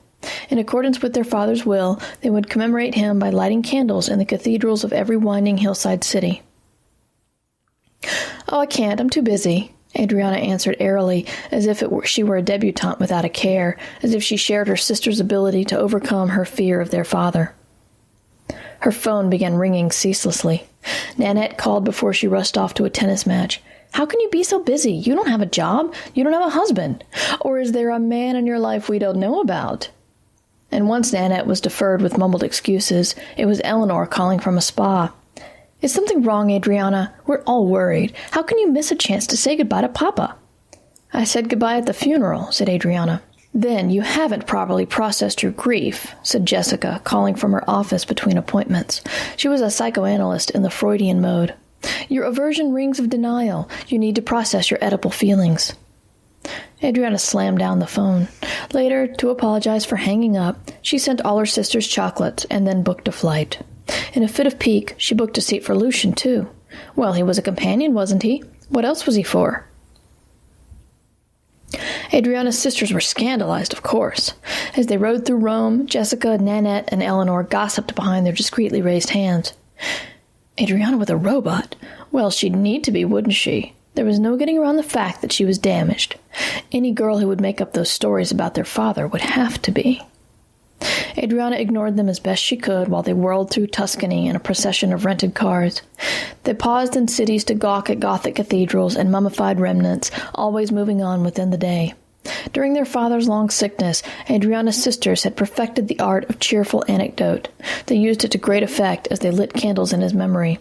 In accordance with their father's will, they would commemorate him by lighting candles in the cathedrals of every winding hillside city. Oh, I can't. I'm too busy, Adriana answered airily, as if she were a debutante without a care, as if she shared her sister's ability to overcome her fear of their father. Her phone began ringing ceaselessly. Nanette called before she rushed off to a tennis match. How can you be so busy? You don't have a job. You don't have a husband. Or is there a man in your life we don't know about? And once Nanette was deferred with mumbled excuses, it was Eleanor calling from a spa. Is something wrong, Adriana? We're all worried. How can you miss a chance to say goodbye to Papa? I said goodbye at the funeral, said Adriana. Then you haven't properly processed your grief, said Jessica, calling from her office between appointments. She was a psychoanalyst in the Freudian mode. Your aversion rings of denial. You need to process your Oedipal feelings. Adriana slammed down the phone. Later, to apologize for hanging up, she sent all her sisters chocolates and then booked a flight. In a fit of pique, she booked a seat for Lucian, too. Well, he was a companion, wasn't he? What else was he for? Adriana's sisters were scandalized, of course. As they rode through Rome, Jessica, Nanette, and Eleanor gossiped behind their discreetly raised hands. Adriana with a robot? Well, she'd need to be, wouldn't she? There was no getting around the fact that she was damaged. Any girl who would make up those stories about their father would have to be. Adriana ignored them as best she could while they whirled through Tuscany in a procession of rented cars. They paused in cities to gawk at Gothic cathedrals and mummified remnants, always moving on within the day. During their father's long sickness, Adriana's sisters had perfected the art of cheerful anecdote. They used it to great effect as they lit candles in his memory.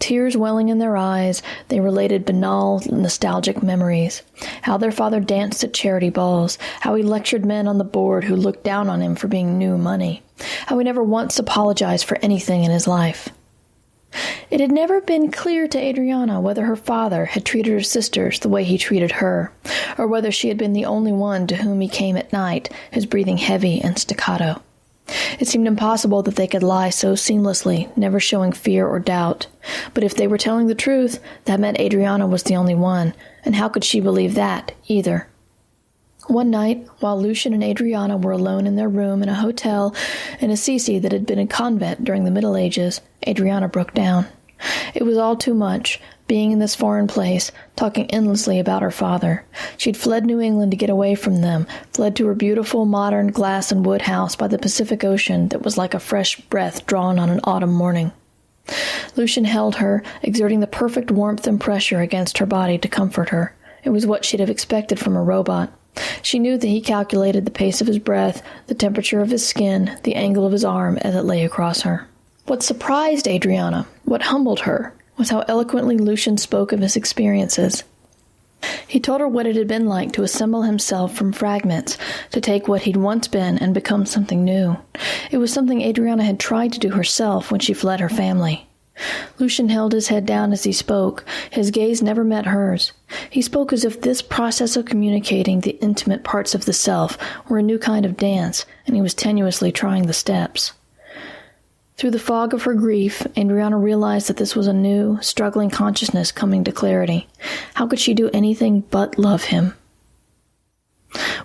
Tears welling in their eyes, they related banal, nostalgic memories. How their father danced at charity balls, how he lectured men on the board who looked down on him for being new money, how he never once apologized for anything in his life. It had never been clear to Adriana whether her father had treated her sisters the way he treated her, or whether she had been the only one to whom he came at night, his breathing heavy and staccato. It seemed impossible that they could lie so seamlessly, never showing fear or doubt. But if they were telling the truth, that meant Adriana was the only one, and how could she believe that, either? One night, while Lucian and Adriana were alone in their room in a hotel in Assisi that had been a convent during the Middle Ages, Adriana broke down. It was all too much, being in this foreign place, talking endlessly about her father. She'd fled New England to get away from them, fled to her beautiful, modern glass and wood house by the Pacific Ocean that was like a fresh breath drawn on an autumn morning. Lucian held her, exerting the perfect warmth and pressure against her body to comfort her. It was what she'd have expected from a robot. She knew that he calculated the pace of his breath, the temperature of his skin, the angle of his arm as it lay across her. What surprised Adriana, what humbled her, was how eloquently Lucian spoke of his experiences. He told her what it had been like to assemble himself from fragments, to take what he'd once been and become something new. It was something Adriana had tried to do herself when she fled her family. Lucian held his head down as he spoke. His gaze never met hers. He spoke as if this process of communicating the intimate parts of the self were a new kind of dance, and he was tenuously trying the steps. Through the fog of her grief, Adriana realized that this was a new, struggling consciousness coming to clarity. How could she do anything but love him?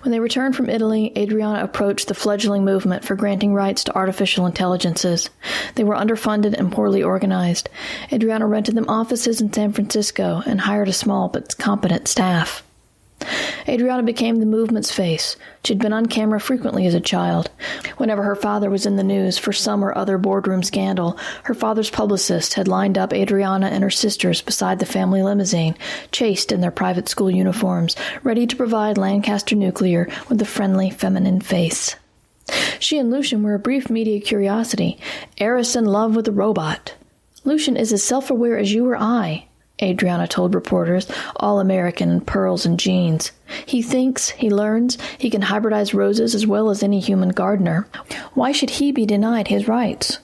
When they returned from Italy, Adriana approached the fledgling movement for granting rights to artificial intelligences. They were underfunded and poorly organized. Adriana rented them offices in San Francisco and hired a small but competent staff. Adriana became the movement's face. She'd been on camera frequently as a child. Whenever her father was in the news for some or other boardroom scandal, her father's publicist had lined up Adriana and her sisters beside the family limousine, chaste in their private school uniforms, ready to provide Lancaster Nuclear with a friendly, feminine face. She and Lucian were a brief media curiosity. Eros in love with a robot. Lucian is as self-aware as you or I. Adriana told reporters, all American in pearls and jeans. He thinks, he learns, he can hybridize roses as well as any human gardener. Why should he be denied his rights?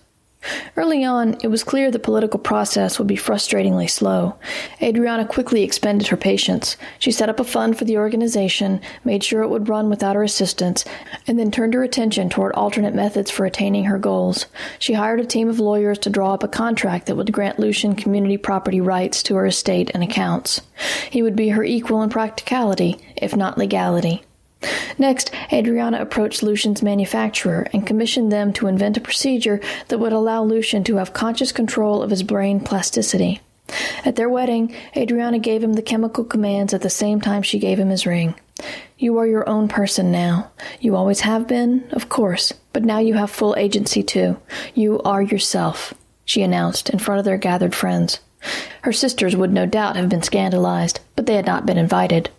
Early on, it was clear the political process would be frustratingly slow. Adriana quickly expended her patience. She set up a fund for the organization, made sure it would run without her assistance, and then turned her attention toward alternate methods for attaining her goals. She hired a team of lawyers to draw up a contract that would grant Lucian community property rights to her estate and accounts. He would be her equal in practicality, if not legality. Next, Adriana approached Lucian's manufacturer and commissioned them to invent a procedure that would allow Lucian to have conscious control of his brain plasticity. At their wedding, Adriana gave him the chemical commands at the same time she gave him his ring. You are your own person now. You always have been, of course, but now you have full agency too. You are yourself, she announced in front of their gathered friends. Her sisters would no doubt have been scandalized, but they had not been invited.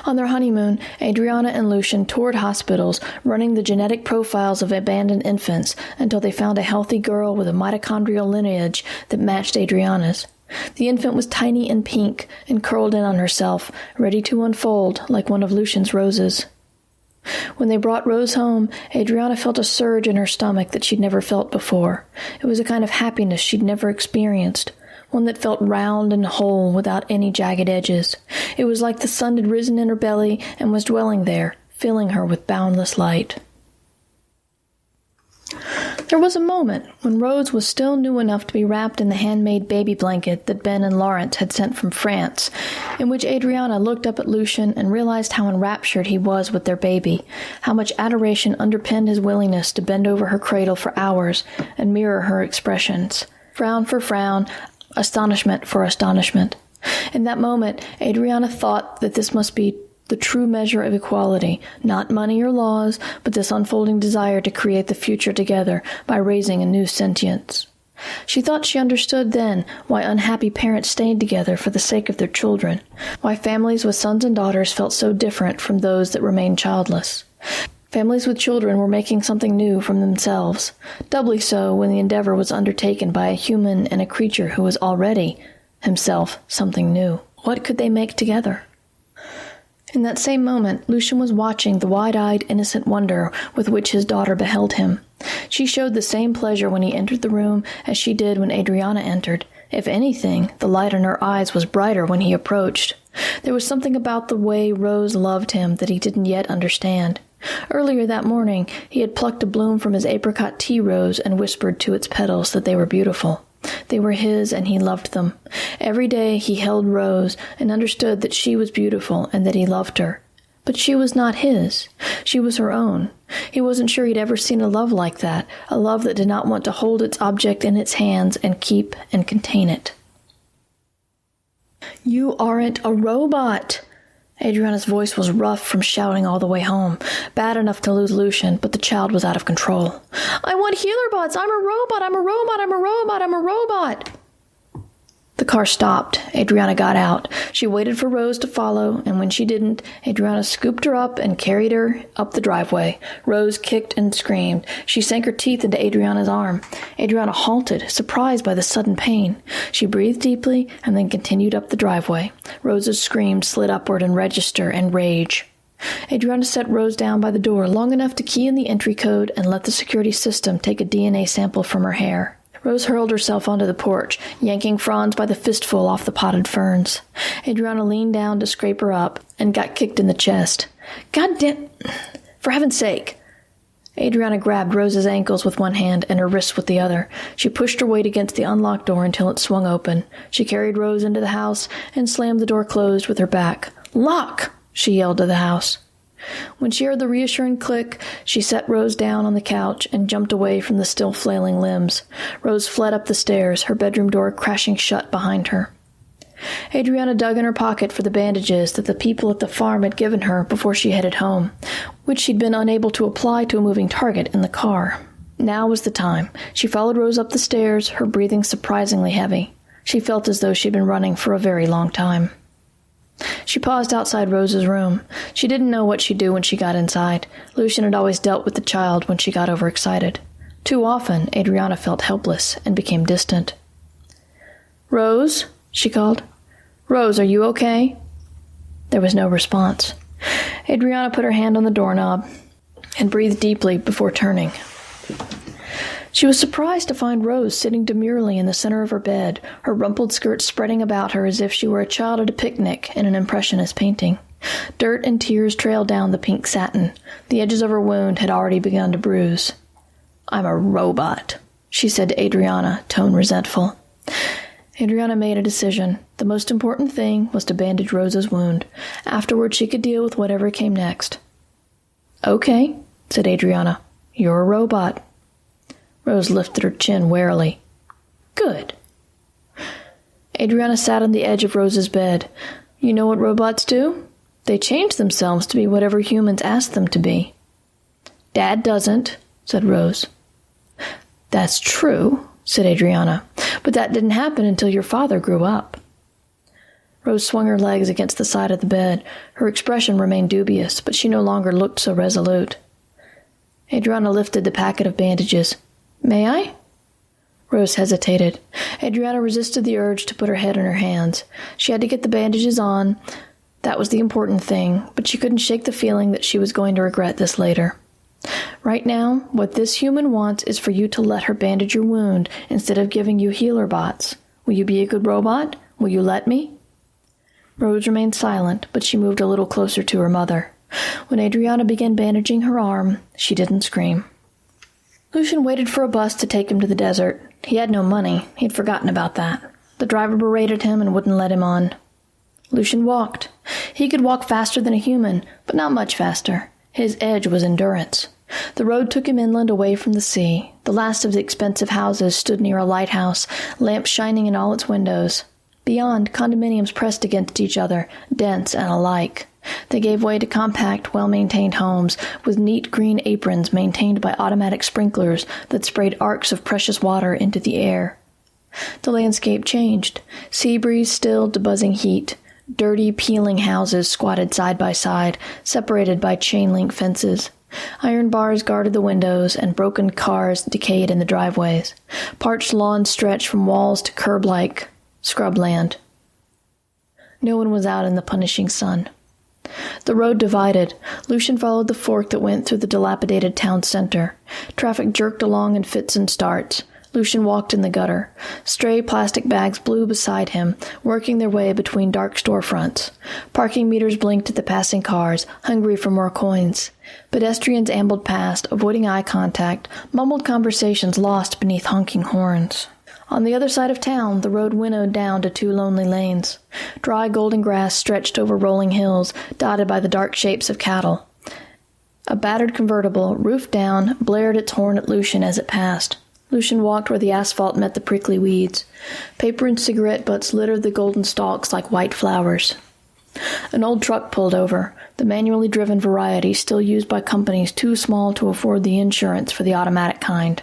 On their honeymoon, Adriana and Lucian toured hospitals, running the genetic profiles of abandoned infants until they found a healthy girl with a mitochondrial lineage that matched Adriana's. The infant was tiny and pink and curled in on herself, ready to unfold like one of Lucian's roses. When they brought Rose home, Adriana felt a surge in her stomach that she'd never felt before. It was a kind of happiness she'd never experienced. One that felt round and whole without any jagged edges. It was like the sun had risen in her belly and was dwelling there, filling her with boundless light. There was a moment when Rose was still new enough to be wrapped in the handmade baby blanket that Ben and Lawrence had sent from France, in which Adriana looked up at Lucian and realized how enraptured he was with their baby, how much adoration underpinned his willingness to bend over her cradle for hours and mirror her expressions. Frown for frown, astonishment for astonishment. In that moment, Adriana thought that this must be the true measure of equality, not money or laws, but this unfolding desire to create the future together by raising a new sentience. She thought she understood then why unhappy parents stayed together for the sake of their children, why families with sons and daughters felt so different from those that remained childless. Families with children were making something new from themselves, doubly so when the endeavor was undertaken by a human and a creature who was already, himself, something new. What could they make together? In that same moment, Lucian was watching the wide-eyed, innocent wonder with which his daughter beheld him. She showed the same pleasure when he entered the room as she did when Adriana entered. If anything, the light in her eyes was brighter when he approached. There was something about the way Rose loved him that he didn't yet understand. Earlier that morning, he had plucked a bloom from his apricot tea rose and whispered to its petals that they were beautiful. They were his, and he loved them. Every day he held Rose and understood that she was beautiful and that he loved her. But she was not his. She was her own. He wasn't sure he'd ever seen a love like that, a love that did not want to hold its object in its hands and keep and contain it. "You aren't a robot!" Adriana's voice was rough from shouting all the way home, bad enough to lose Lucian, but the child was out of control. "I want healer bots! I'm a robot! I'm a robot! I'm a robot! I'm a robot!" The car stopped. Adriana got out. She waited for Rose to follow, and when she didn't, Adriana scooped her up and carried her up the driveway. Rose kicked and screamed. She sank her teeth into Adriana's arm. Adriana halted, surprised by the sudden pain. She breathed deeply and then continued up the driveway. Rose's screams slid upward in register and rage. Adriana set Rose down by the door long enough to key in the entry code and let the security system take a DNA sample from her hair. Rose hurled herself onto the porch, yanking fronds by the fistful off the potted ferns. Adriana leaned down to scrape her up and got kicked in the chest. "God damn... For heaven's sake!" Adriana grabbed Rose's ankles with one hand and her wrists with the other. She pushed her weight against the unlocked door until it swung open. She carried Rose into the house and slammed the door closed with her back. "Lock!" she yelled to the house. When she heard the reassuring click, she set Rose down on the couch and jumped away from the still flailing limbs. Rose fled up the stairs, her bedroom door crashing shut behind her. Adriana dug in her pocket for the bandages that the people at the farm had given her before she headed home, which she'd been unable to apply to a moving target in the car. Now was the time. She followed Rose up the stairs, her breathing surprisingly heavy. She felt as though she'd been running for a very long time. She paused outside Rose's room. She didn't know what she'd do when she got inside. Lucian had always dealt with the child when she got overexcited. Too often, Adriana felt helpless and became distant. "Rose?" she called. "Rose, are you okay?" There was no response. Adriana put her hand on the doorknob and breathed deeply before turning. She was surprised to find Rose sitting demurely in the center of her bed, her rumpled skirts spreading about her as if she were a child at a picnic in an impressionist painting. Dirt and tears trailed down the pink satin. The edges of her wound had already begun to bruise. "I'm a robot," she said to Adriana, tone resentful. Adriana made a decision. The most important thing was to bandage Rose's wound. Afterward, she could deal with whatever came next. "Okay," said Adriana. "You're a robot." Rose lifted her chin warily. "Good." Adriana sat on the edge of Rose's bed. "You know what robots do? They change themselves to be whatever humans ask them to be." "Dad doesn't," said Rose. "That's true," said Adriana, "but that didn't happen until your father grew up." Rose swung her legs against the side of the bed. Her expression remained dubious, but she no longer looked so resolute. Adriana lifted the packet of bandages. "May I?" Rose hesitated. Adriana resisted the urge to put her head in her hands. She had to get the bandages on. That was the important thing, but she couldn't shake the feeling that she was going to regret this later. Right now, what this human wants is for you to let her bandage your wound instead of giving you healer bots. Will you be a good robot? Will you let me? Rose remained silent, but she moved a little closer to her mother. When Adriana began bandaging her arm, she didn't scream. Lucian waited for a bus to take him to the desert. He had no money. He'd forgotten about that. The driver berated him and wouldn't let him on. Lucian walked. He could walk faster than a human, but not much faster. His edge was endurance. The road took him inland away from the sea. The last of the expensive houses stood near a lighthouse, lamps shining in all its windows. Beyond, condominiums pressed against each other, dense and alike. They gave way to compact, well-maintained homes with neat green aprons maintained by automatic sprinklers that sprayed arcs of precious water into the air. The landscape changed. Sea breeze stilled the buzzing heat. Dirty, peeling houses squatted side by side, separated by chain-link fences. Iron bars guarded the windows, and broken cars decayed in the driveways. Parched lawns stretched from walls to curb-like scrubland. No one was out in the punishing sun. The road divided. Lucian followed the fork that went through the dilapidated town center. Traffic jerked along in fits and starts. Lucian walked in the gutter. Stray plastic bags blew beside him, working their way between dark storefronts. Parking meters blinked at the passing cars, hungry for more coins. Pedestrians ambled past, avoiding eye contact, mumbled conversations lost beneath honking horns. On the other side of town, the road winnowed down to two lonely lanes. Dry golden grass stretched over rolling hills, dotted by the dark shapes of cattle. A battered convertible, roof down, blared its horn at Lucian as it passed. Lucian walked where the asphalt met the prickly weeds. Paper and cigarette butts littered the golden stalks like white flowers. An old truck pulled over, the manually driven variety still used by companies too small to afford the insurance for the automatic kind.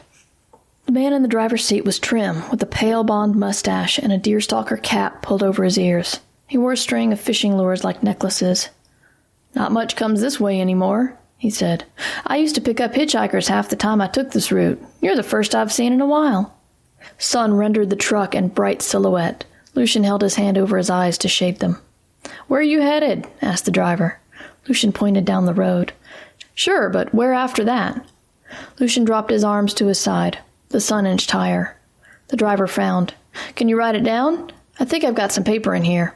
The man in the driver's seat was trim, with a pale blonde mustache and a deerstalker cap pulled over his ears. He wore a string of fishing lures like necklaces. "Not much comes this way anymore," he said. "I used to pick up hitchhikers half the time I took this route. You're the first I've seen in a while." Sun rendered the truck in bright silhouette. Lucian held his hand over his eyes to shade them. "Where are you headed?" asked the driver. Lucian pointed down the road. "Sure, but where after that?" Lucian dropped his arms to his side. The sun inched higher. The driver frowned. "Can you write it down? I think I've got some paper in here."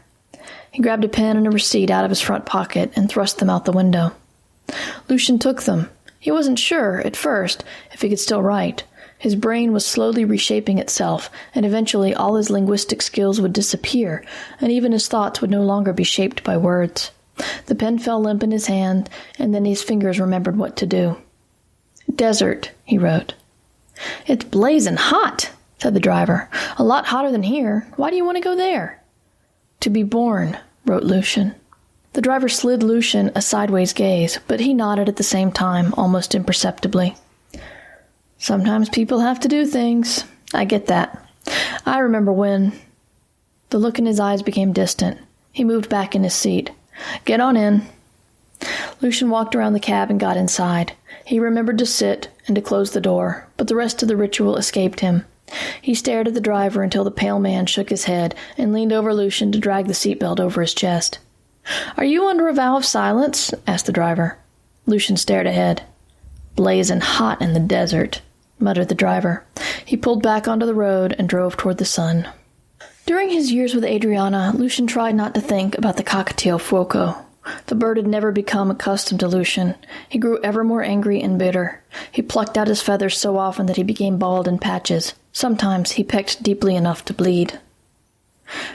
He grabbed a pen and a receipt out of his front pocket and thrust them out the window. Lucian took them. He wasn't sure, at first, if he could still write. His brain was slowly reshaping itself, and eventually all his linguistic skills would disappear, and even his thoughts would no longer be shaped by words. The pen fell limp in his hand, and then his fingers remembered what to do. "Desert," he wrote. "It's blazing hot," said the driver. "A lot hotter than here. Why do you want to go there?" "To be born," wrote Lucian. The driver slid Lucian a sideways gaze, but he nodded at the same time, almost imperceptibly. "Sometimes people have to do things. I get that. I remember when—" The look in his eyes became distant. He moved back in his seat. "Get on in." Lucian walked around the cab and got inside. He remembered to sit and to close the door, but the rest of the ritual escaped him. He stared at the driver until the pale man shook his head and leaned over Lucian to drag the seatbelt over his chest. "Are you under a vow of silence?" asked the driver. Lucian stared ahead. "Blazing hot in the desert," muttered the driver. He pulled back onto the road and drove toward the sun. During his years with Adriana, Lucian tried not to think about the cockatiel Fuoco. The bird had never become accustomed to Lucian. He grew ever more angry and bitter. He plucked out his feathers so often that he became bald in patches. Sometimes he pecked deeply enough to bleed.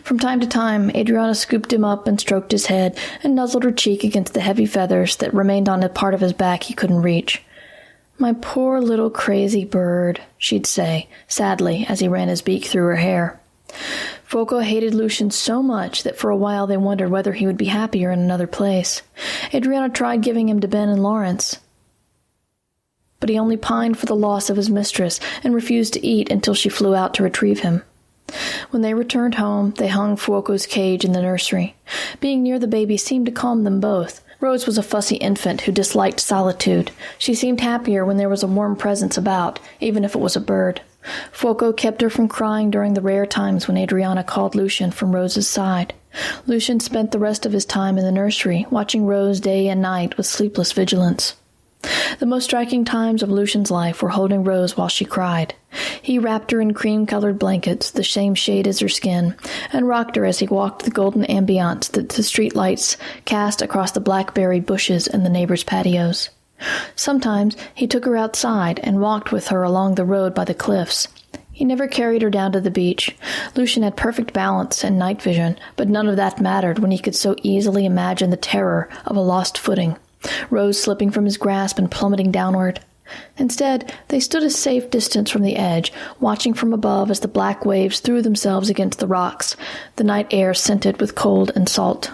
From time to time, Adriana scooped him up and stroked his head and nuzzled her cheek against the heavy feathers that remained on a part of his back he couldn't reach. "My poor little crazy bird," she'd say, sadly, as he ran his beak through her hair. Fuoco hated Lucian so much that for a while they wondered whether he would be happier in another place. Adriana tried giving him to Ben and Lawrence, but he only pined for the loss of his mistress and refused to eat until she flew out to retrieve him. When they returned home, they hung Fuoco's cage in the nursery. Being near the baby seemed to calm them both. Rose was a fussy infant who disliked solitude. She seemed happier when there was a warm presence about, even if it was a bird. Fuoco kept her from crying during the rare times when Adriana called Lucian from Rose's side. Lucian spent the rest of his time in the nursery, watching Rose day and night with sleepless vigilance. The most striking times of Lucian's life were holding Rose while she cried. He wrapped her in cream-colored blankets, the same shade as her skin, and rocked her as he walked the golden ambiance that the street lights cast across the blackberry bushes and the neighbors' patios. Sometimes he took her outside and walked with her along the road by the cliffs. He never carried her down to the beach. Lucian had perfect balance and night vision, but none of that mattered when he could so easily imagine the terror of a lost footing, Rose slipping from his grasp and plummeting downward. Instead, they stood a safe distance from the edge, watching from above as the black waves threw themselves against the rocks, the night air scented with cold and salt.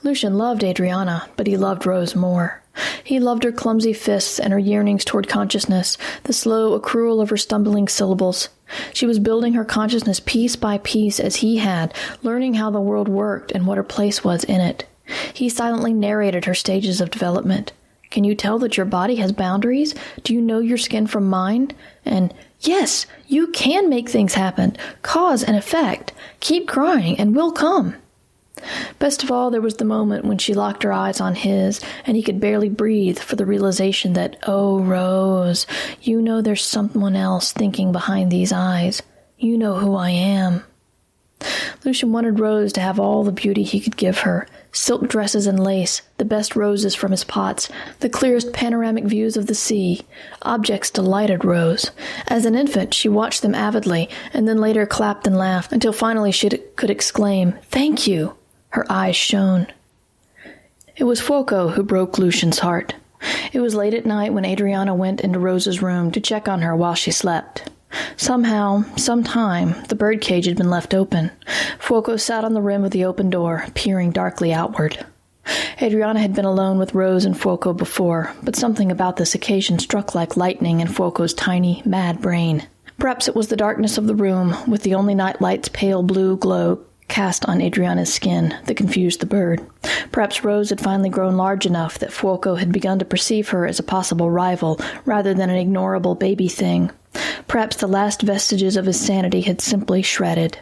Lucian loved Adriana, but he loved Rose more. He loved her clumsy fists and her yearnings toward consciousness, the slow accrual of her stumbling syllables. She was building her consciousness piece by piece as he had, learning how the world worked and what her place was in it. He silently narrated her stages of development. "Can you tell that your body has boundaries? Do you know your skin from mine?" And, "Yes, you can make things happen. Cause and effect. Keep crying and we'll come." Best of all, there was the moment when she locked her eyes on his, and he could barely breathe for the realization that, "Oh, Rose, you know there's someone else thinking behind these eyes. You know who I am." Lucian wanted Rose to have all the beauty he could give her. Silk dresses and lace, the best roses from his pots, the clearest panoramic views of the sea. Objects delighted Rose. As an infant, she watched them avidly, and then later clapped and laughed, until finally she could exclaim, "Thank you!" Her eyes shone. It was Fuoco who broke Lucian's heart. It was late at night when Adriana went into Rose's room to check on her while she slept. Somehow, sometime, the birdcage had been left open. Fuoco sat on the rim of the open door, peering darkly outward. Adriana had been alone with Rose and Fuoco before, but something about this occasion struck like lightning in Fuoco's tiny, mad brain. Perhaps it was the darkness of the room, with the only night light's pale blue glow cast on Adriana's skin, that confused the bird. Perhaps Rose had finally grown large enough that Fuoco had begun to perceive her as a possible rival, rather than an ignorable baby thing. Perhaps the last vestiges of his sanity had simply shredded.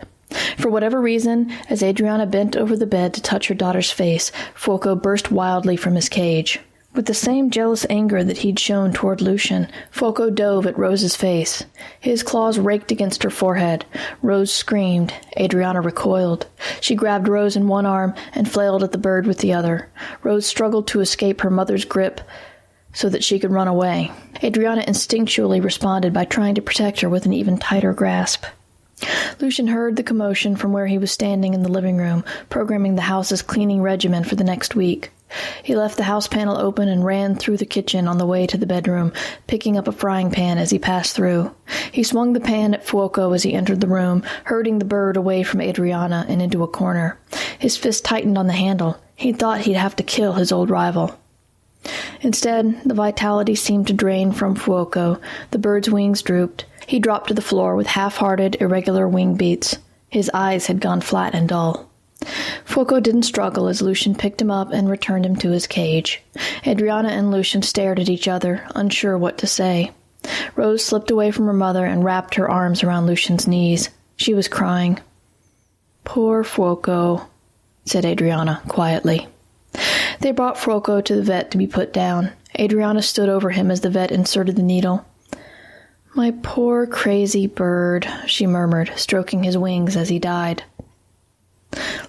For whatever reason, as Adriana bent over the bed to touch her daughter's face, Fuoco burst wildly from his cage. With the same jealous anger that he'd shown toward Lucian, Fuoco dove at Rose's face. His claws raked against her forehead. Rose screamed. Adriana recoiled. She grabbed Rose in one arm and flailed at the bird with the other. Rose struggled to escape her mother's grip so that she could run away. Adriana instinctually responded by trying to protect her with an even tighter grasp. Lucian heard the commotion from where he was standing in the living room, programming the house's cleaning regimen for the next week. He left the house panel open and ran through the kitchen on the way to the bedroom, picking up a frying pan as he passed through. He swung the pan at Fuoco as he entered the room, herding the bird away from Adriana and into a corner. His fist tightened on the handle. He thought he'd have to kill his old rival. Instead, the vitality seemed to drain from Fuoco. The bird's wings drooped. He dropped to the floor with half-hearted, irregular wing beats. His eyes had gone flat and dull. Fuoco didn't struggle as Lucian picked him up and returned him to his cage. Adriana and Lucian stared at each other, unsure what to say. Rose slipped away from her mother and wrapped her arms around Lucian's knees. She was crying. "Poor Fuoco," said Adriana quietly. They brought Fuoco to the vet to be put down. Adriana stood over him as the vet inserted the needle. "My poor crazy bird," she murmured, stroking his wings as he died.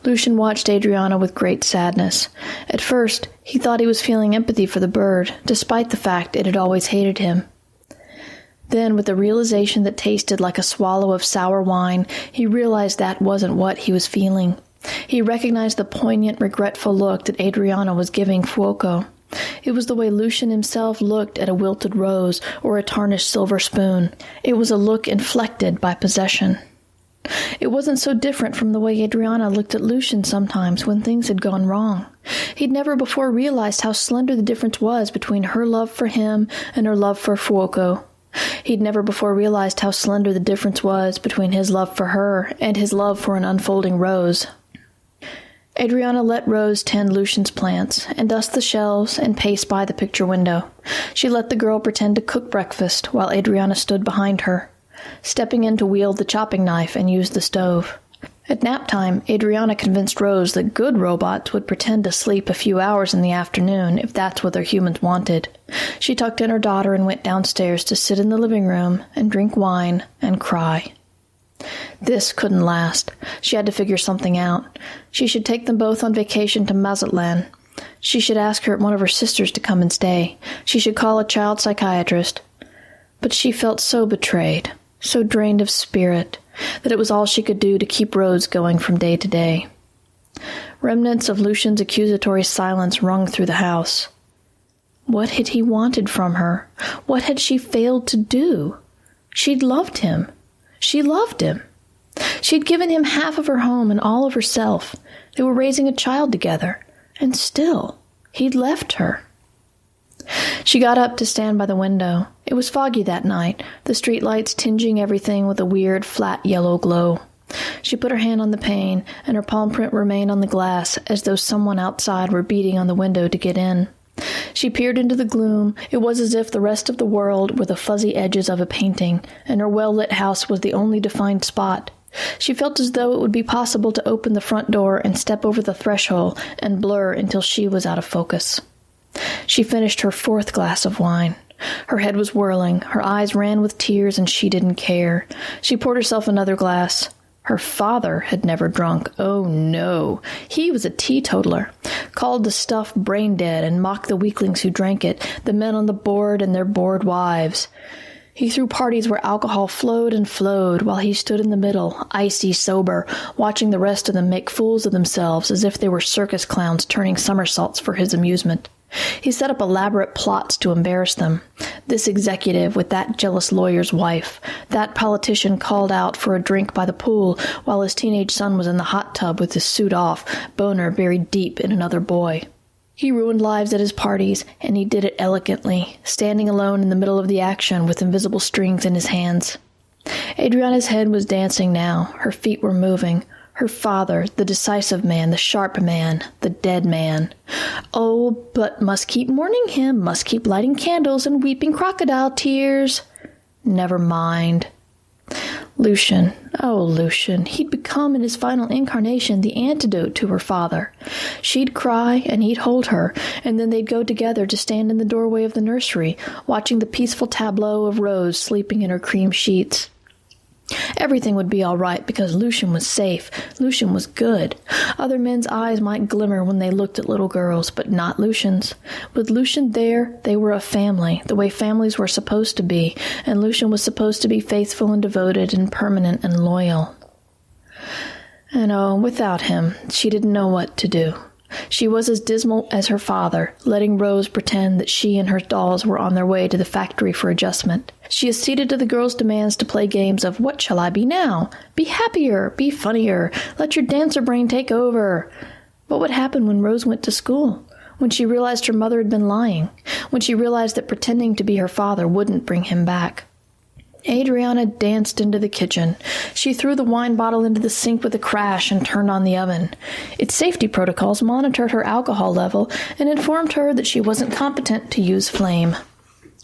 Lucian watched Adriana with great sadness. At first, he thought he was feeling empathy for the bird, despite the fact it had always hated him. Then, with the realization that tasted like a swallow of sour wine, he realized that wasn't what he was feeling. He recognized the poignant, regretful look that Adriana was giving Fuoco. It was the way Lucian himself looked at a wilted rose or a tarnished silver spoon. It was a look inflected by possession. It wasn't so different from the way Adriana looked at Lucian sometimes when things had gone wrong. He'd never before realized how slender the difference was between her love for him and her love for Fuoco. He'd never before realized how slender the difference was between his love for her and his love for an unfolding rose. Adriana let Rose tend Lucian's plants and dust the shelves and pace by the picture window. She let the girl pretend to cook breakfast while Adriana stood behind her, stepping in to wield the chopping knife and use the stove. At nap time, Adriana convinced Rose that good robots would pretend to sleep a few hours in the afternoon if that's what their humans wanted. She tucked in her daughter and went downstairs to sit in the living room and drink wine and cry. This couldn't last. She had to figure something out. She should take them both on vacation to Mazatlan. She should ask one of her sisters to come and stay. She should call a child psychiatrist. But she felt so betrayed, so drained of spirit, that it was all she could do to keep Rose going from day to day. Remnants of Lucian's accusatory silence rung through the house. What had he wanted from her? What had she failed to do? She'd loved him. She loved him. She'd given him half of her home and all of herself. They were raising a child together. And still, he'd left her. She got up to stand by the window. It was foggy that night, the streetlights tinging everything with a weird, flat yellow glow. She put her hand on the pane, and her palm print remained on the glass as though someone outside were beating on the window to get in. She peered into the gloom. It was as if the rest of the world were the fuzzy edges of a painting, and her well-lit house was the only defined spot. She felt as though it would be possible to open the front door and step over the threshold and blur until she was out of focus. She finished her 4th glass of wine. Her head was whirling, her eyes ran with tears, and she didn't care. She poured herself another glass. Her father had never drunk. Oh, no. He was a teetotaler, called the stuff brain dead and mocked the weaklings who drank it, the men on the board and their bored wives. He threw parties where alcohol flowed and flowed while he stood in the middle, icy sober, watching the rest of them make fools of themselves as if they were circus clowns turning somersaults for his amusement. He set up elaborate plots to embarrass them. This executive with that jealous lawyer's wife. That politician called out for a drink by the pool while his teenage son was in the hot tub with his suit off, boner buried deep in another boy. He ruined lives at his parties, and he did it elegantly, standing alone in the middle of the action with invisible strings in his hands. Adriana's head was dancing now. Her feet were moving. Her father, the decisive man, the sharp man, the dead man. Oh, but must keep mourning him, must keep lighting candles and weeping crocodile tears. Never mind. Lucian, oh Lucian, he'd become in his final incarnation the antidote to her father. She'd cry and he'd hold her, and then they'd go together to stand in the doorway of the nursery, watching the peaceful tableau of Rose sleeping in her cream sheets. Everything would be all right because Lucian was safe. Lucian was good. Other men's eyes might glimmer when they looked at little girls, but not Lucian's. With Lucian there, they were a family, the way families were supposed to be, and Lucian was supposed to be faithful and devoted and permanent and loyal. And oh, without him, she didn't know what to do. She was as dismal as her father, letting Rose pretend that she and her dolls were on their way to the factory for adjustment. She acceded to the girls' demands to play games of what shall I be now? Be happier, be funnier, let your dancer brain take over. What would happen when Rose went to school? When she realized her mother had been lying? When she realized that pretending to be her father wouldn't bring him back? Adriana danced into the kitchen. She threw the wine bottle into the sink with a crash and turned on the oven. Its safety protocols monitored her alcohol level and informed her that she wasn't competent to use flame.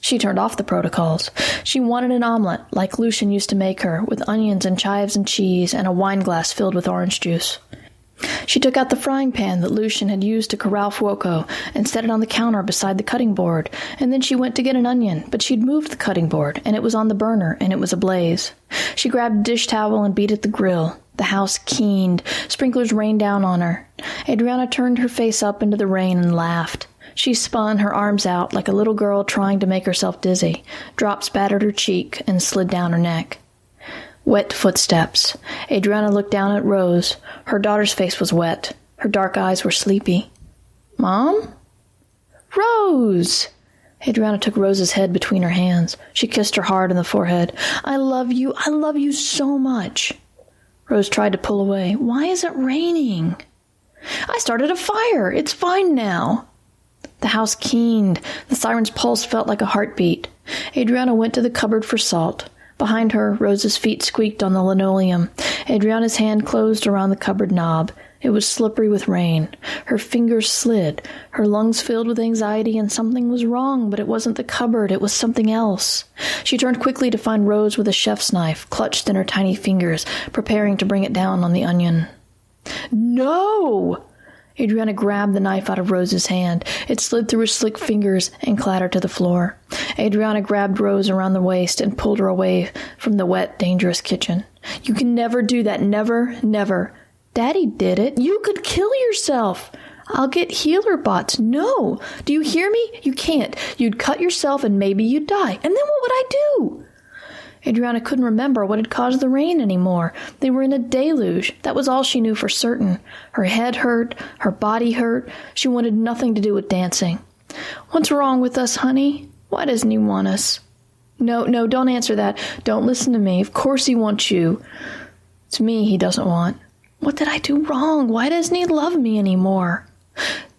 She turned off the protocols. She wanted an omelet, like Lucian used to make her, with onions and chives and cheese and a wine glass filled with orange juice. She took out the frying pan that Lucian had used to corral Fuoco and set it on the counter beside the cutting board, and then she went to get an onion, but she'd moved the cutting board, and it was on the burner, and it was ablaze. She grabbed a dish towel and beat at the grill. The house keened. Sprinklers rained down on her. Adriana turned her face up into the rain and laughed. She spun her arms out like a little girl trying to make herself dizzy. Drops battered her cheek and slid down her neck. Wet footsteps. Adriana looked down at Rose. Her daughter's face was wet. Her dark eyes were sleepy. Mom? Rose! Adriana took Rose's head between her hands. She kissed her hard on the forehead. I love you so much. Rose tried to pull away. Why is it raining? I started a fire. It's fine now. The house keened. The siren's pulse felt like a heartbeat. Adriana went to the cupboard for salt. Behind her, Rose's feet squeaked on the linoleum. Adriana's hand closed around the cupboard knob. It was slippery with rain. Her fingers slid. Her lungs filled with anxiety, and something was wrong, but it wasn't the cupboard. It was something else. She turned quickly to find Rose with a chef's knife clutched in her tiny fingers, preparing to bring it down on the onion. No! Adriana grabbed the knife out of Rose's hand. It slid through her slick fingers and clattered to the floor. Adriana grabbed Rose around the waist and pulled her away from the wet, dangerous kitchen. You can never do that. Never, never. Daddy did it. You could kill yourself. I'll get healer bots. No. Do you hear me? You can't. You'd cut yourself and maybe you'd die. And then what would I do? Adriana couldn't remember what had caused the rain anymore. They were in a deluge. That was all she knew for certain. Her head hurt. Her body hurt. She wanted nothing to do with dancing. What's wrong with us, honey? Why doesn't he want us? No, don't answer that. Don't listen to me. Of course he wants you. It's me he doesn't want. What did I do wrong? Why doesn't he love me anymore?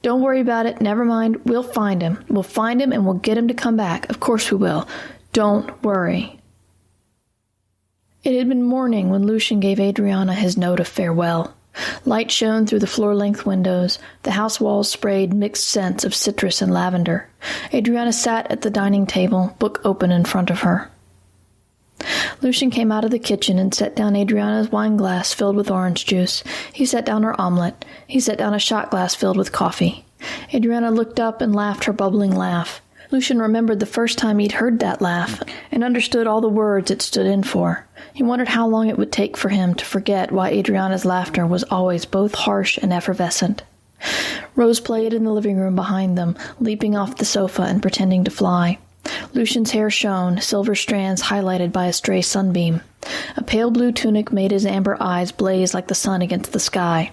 Don't worry about it. Never mind. We'll find him. We'll find him and we'll get him to come back. Of course we will. Don't worry. It had been morning when Lucian gave Adriana his note of farewell. Light shone through the floor-length windows. The house walls sprayed mixed scents of citrus and lavender. Adriana sat at the dining table, book open in front of her. Lucian came out of the kitchen and set down Adriana's wine glass filled with orange juice. He set down her omelet. He set down a shot glass filled with coffee. Adriana looked up and laughed her bubbling laugh. Lucian remembered the first time he'd heard that laugh and understood all the words it stood in for. He wondered how long it would take for him to forget why Adriana's laughter was always both harsh and effervescent. Rose played in the living room behind them, leaping off the sofa and pretending to fly. Lucian's hair shone, silver strands highlighted by a stray sunbeam. A pale blue tunic made his amber eyes blaze like the sun against the sky.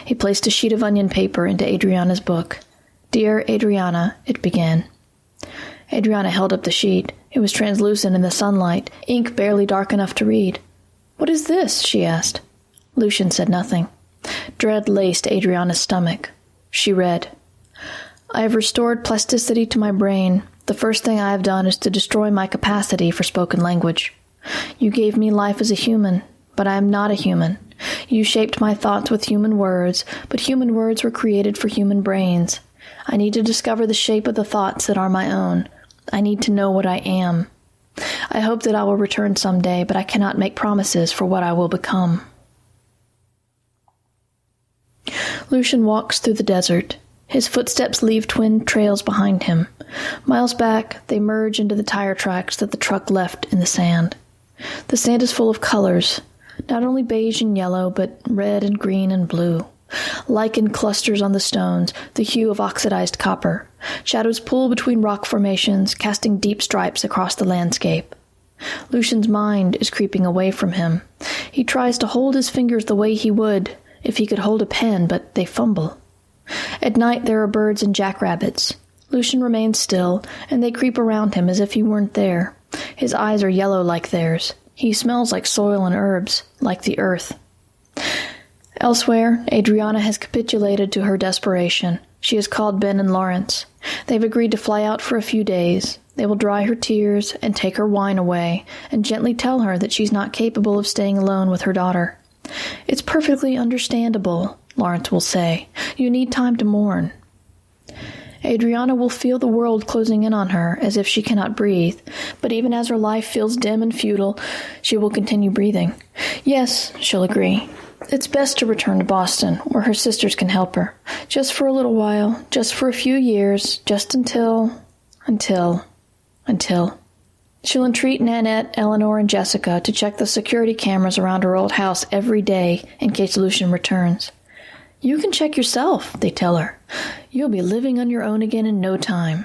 He placed a sheet of onion paper into Adriana's book. Dear Adriana, it began. Adriana held up the sheet. It was translucent in the sunlight, ink barely dark enough to read. What is this? She asked. Lucian said nothing. Dread laced Adriana's stomach. She read, I have restored plasticity to my brain. The first thing I have done is to destroy my capacity for spoken language. You gave me life as a human, but I am not a human. You shaped my thoughts with human words, but human words were created for human brains. I need to discover the shape of the thoughts that are my own. I need to know what I am. I hope that I will return someday, but I cannot make promises for what I will become. Lucian walks through the desert. His footsteps leave twin trails behind him. Miles back, they merge into the tire tracks that the truck left in the sand. The sand is full of colors, not only beige and yellow, but red and green and blue. Lichen clusters on the stones, the hue of oxidized copper. Shadows pull between rock formations, casting deep stripes across the landscape. Lucian's mind is creeping away from him. He tries to hold his fingers the way he would if he could hold a pen, but they fumble. At night there are birds and jackrabbits. Lucian remains still, and they creep around him as if he weren't there. His eyes are yellow like theirs. He smells like soil and herbs, like the earth. Elsewhere, Adriana has capitulated to her desperation. She has called Ben and Lawrence. They've agreed to fly out for a few days. They will dry her tears and take her wine away and gently tell her that she's not capable of staying alone with her daughter. It's perfectly understandable, Lawrence will say. You need time to mourn. Adriana will feel the world closing in on her as if she cannot breathe, but even as her life feels dim and futile, she will continue breathing. Yes, she'll agree. It's best to return to Boston, where her sisters can help her. Just for a little while, just for a few years, just until... She'll entreat Nanette, Eleanor, and Jessica to check the security cameras around her old house every day in case Lucian returns. You can check yourself, they tell her. You'll be living on your own again in no time.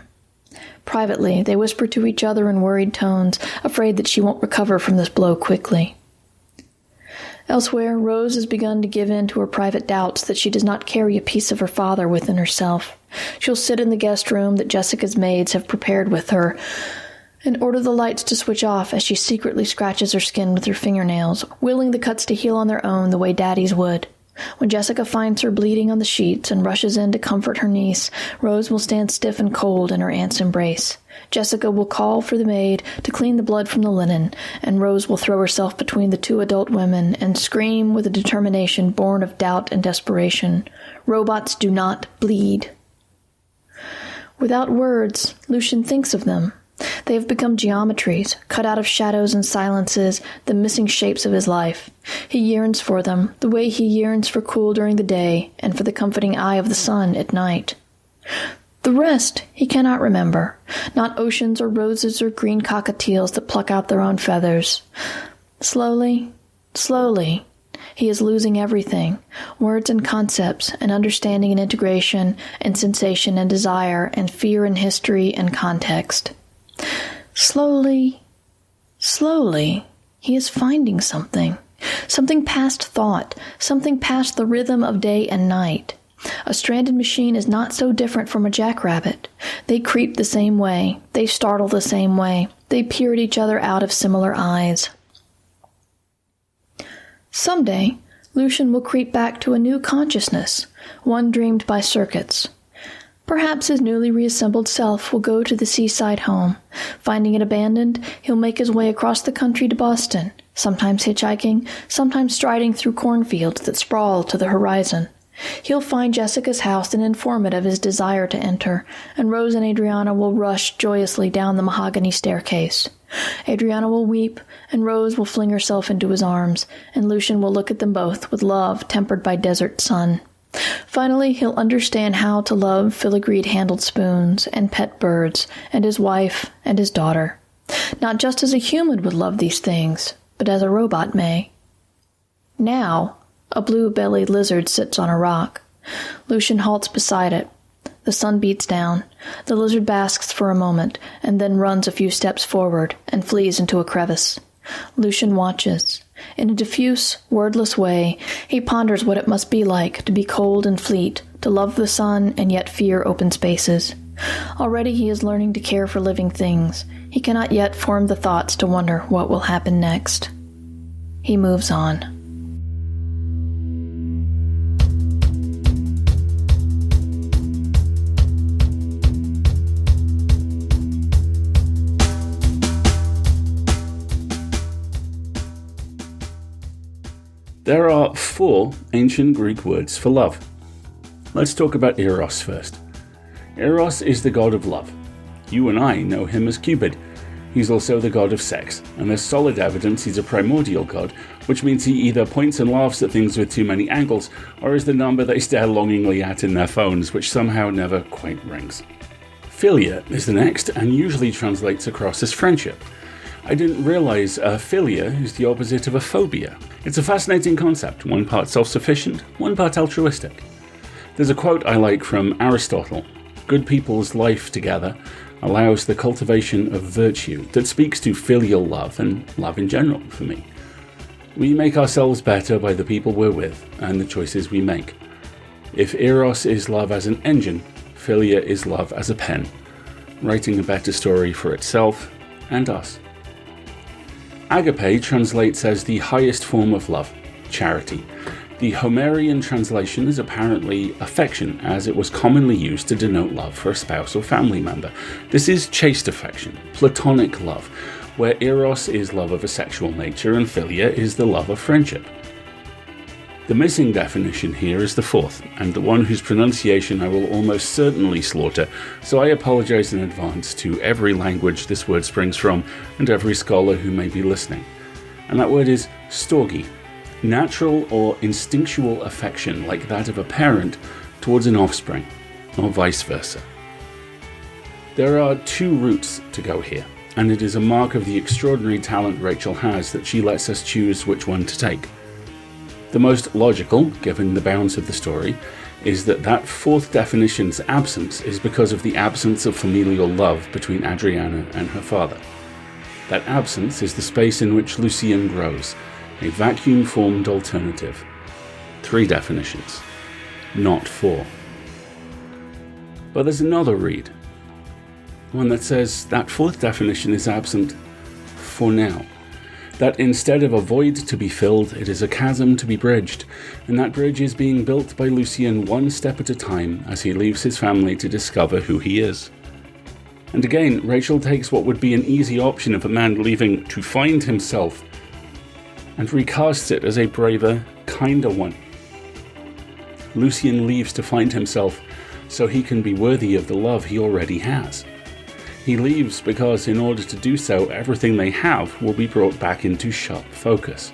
Privately, they whisper to each other in worried tones, afraid that she won't recover from this blow quickly. Elsewhere, Rose has begun to give in to her private doubts that she does not carry a piece of her father within herself. She'll sit in the guest room that Jessica's maids have prepared with her and order the lights to switch off as she secretly scratches her skin with her fingernails, willing the cuts to heal on their own the way Daddy's would. When Jessica finds her bleeding on the sheets and rushes in to comfort her niece, Rose will stand stiff and cold in her aunt's embrace. Jessica will call for the maid to clean the blood from the linen, and Rose will throw herself between the two adult women and scream with a determination born of doubt and desperation. Robots do not bleed. Without words, Lucian thinks of them. They have become geometries, cut out of shadows and silences, the missing shapes of his life. He yearns for them, the way he yearns for cool during the day and for the comforting eye of the sun at night. The rest he cannot remember, not oceans or roses or green cockatiels that pluck out their own feathers. Slowly, he is losing everything, words and concepts, and understanding and integration, and sensation and desire, and fear and history and context. Slowly, he is finding something past thought, something past the rhythm of day and night. A stranded machine is not so different from a jackrabbit. They creep the same way, they startle the same way, they peer at each other out of similar eyes. Someday, Lucian will creep back to a new consciousness, one dreamed by circuits. Perhaps his newly reassembled self will go to the seaside home. Finding it abandoned, he'll make his way across the country to Boston, sometimes hitchhiking, sometimes striding through cornfields that sprawl to the horizon. He'll find Jessica's house and inform it of his desire to enter, and Rose and Adriana will rush joyously down the mahogany staircase. Adriana will weep, and Rose will fling herself into his arms, and Lucian will look at them both with love tempered by desert sun. Finally, he'll understand how to love filigreed-handled spoons and pet birds and his wife and his daughter. Not just as a human would love these things, but as a robot may. Now, a blue-bellied lizard sits on a rock. Lucian halts beside it. The sun beats down. The lizard basks for a moment and then runs a few steps forward and flees into a crevice. Lucian watches. In a diffuse, wordless way, he ponders what it must be like to be cold and fleet, to love the sun and yet fear open spaces. Already he is learning to care for living things. He cannot yet form the thoughts to wonder what will happen next. He moves on. There are 4 ancient Greek words for love. Let's talk about Eros first. Eros is the god of love. You and I know him as Cupid. He's also the god of sex, and there's solid evidence he's a primordial god, which means he either points and laughs at things with too many angles, or is the number they stare longingly at in their phones, which somehow never quite rings. Philia is the next, and usually translates across as friendship. I didn't realize philia is the opposite of a phobia. It's a fascinating concept, one part self-sufficient, one part altruistic. There's a quote I like from Aristotle: "Good people's life together allows the cultivation of virtue," that speaks to filial love and love in general for me. We make ourselves better by the people we're with and the choices we make. If Eros is love as an engine, philia is love as a pen, writing a better story for itself and us. Agape translates as the highest form of love, charity. The Homerian translation is apparently affection, as it was commonly used to denote love for a spouse or family member. This is chaste affection, platonic love, where Eros is love of a sexual nature and philia is the love of friendship. The missing definition here is the fourth, and the one whose pronunciation I will almost certainly slaughter, so I apologize in advance to every language this word springs from and every scholar who may be listening. And that word is storge, natural or instinctual affection like that of a parent towards an offspring, or vice versa. There are two routes to go here, and it is a mark of the extraordinary talent Rachel has that she lets us choose which one to take. The most logical, given the bounds of the story, is that fourth definition's absence is because of the absence of familial love between Adriana and her father. That absence is the space in which Lucien grows, a vacuum-formed alternative. 3 definitions, not 4. But there's another read, one that says that fourth definition is absent for now. That instead of a void to be filled, it is a chasm to be bridged, and that bridge is being built by Lucien one step at a time as he leaves his family to discover who he is. And again, Rachel takes what would be an easy option of a man leaving to find himself and recasts it as a braver, kinder one. Lucien leaves to find himself so he can be worthy of the love he already has. He leaves because in order to do so, everything they have will be brought back into sharp focus.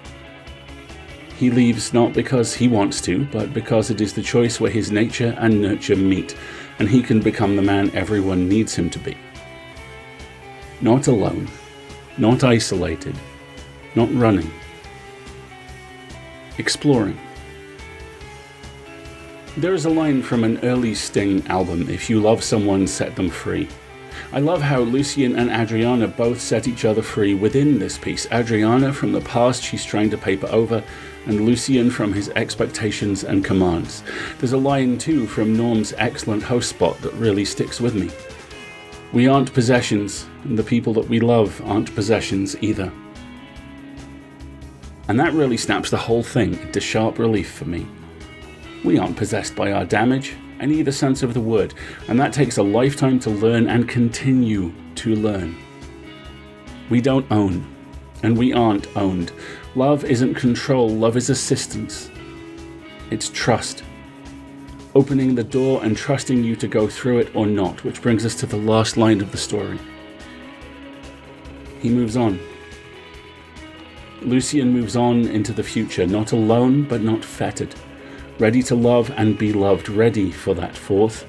He leaves not because he wants to, but because it is the choice where his nature and nurture meet, and he can become the man everyone needs him to be. Not alone, not isolated, not running. Exploring. There is a line from an early Sting album, "If you love someone, set them free." I love how Lucien and Adriana both set each other free within this piece. Adriana from the past she's trying to paper over, and Lucien from his expectations and commands. There's a line too from Norm's excellent host spot that really sticks with me. We aren't possessions, and the people that we love aren't possessions either. And that really snaps the whole thing into sharp relief for me. We aren't possessed by our damage, in either sense of the word, and that takes a lifetime to learn and continue to learn. We don't own, and we aren't owned. Love isn't control, love is assistance. It's trust. Opening the door and trusting you to go through it or not, which brings us to the last line of the story. He moves on. Lucien moves on into the future, not alone, but not fettered. Ready to love and be loved, ready for that fourth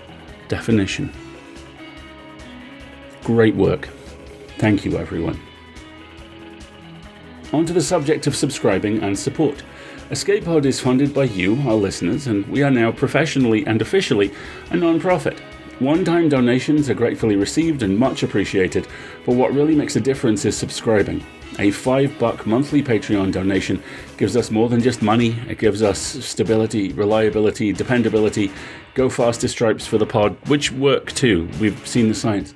definition. Great work. Thank you, everyone. On to the subject of subscribing and support. Escape Pod is funded by you, our listeners, and we are now professionally and officially a non-profit. One-time donations are gratefully received and much appreciated, but what really makes a difference is subscribing. A $5 monthly Patreon donation gives us more than just money. It gives us stability, reliability, dependability, go faster stripes for the pod, which work too. We've seen the science.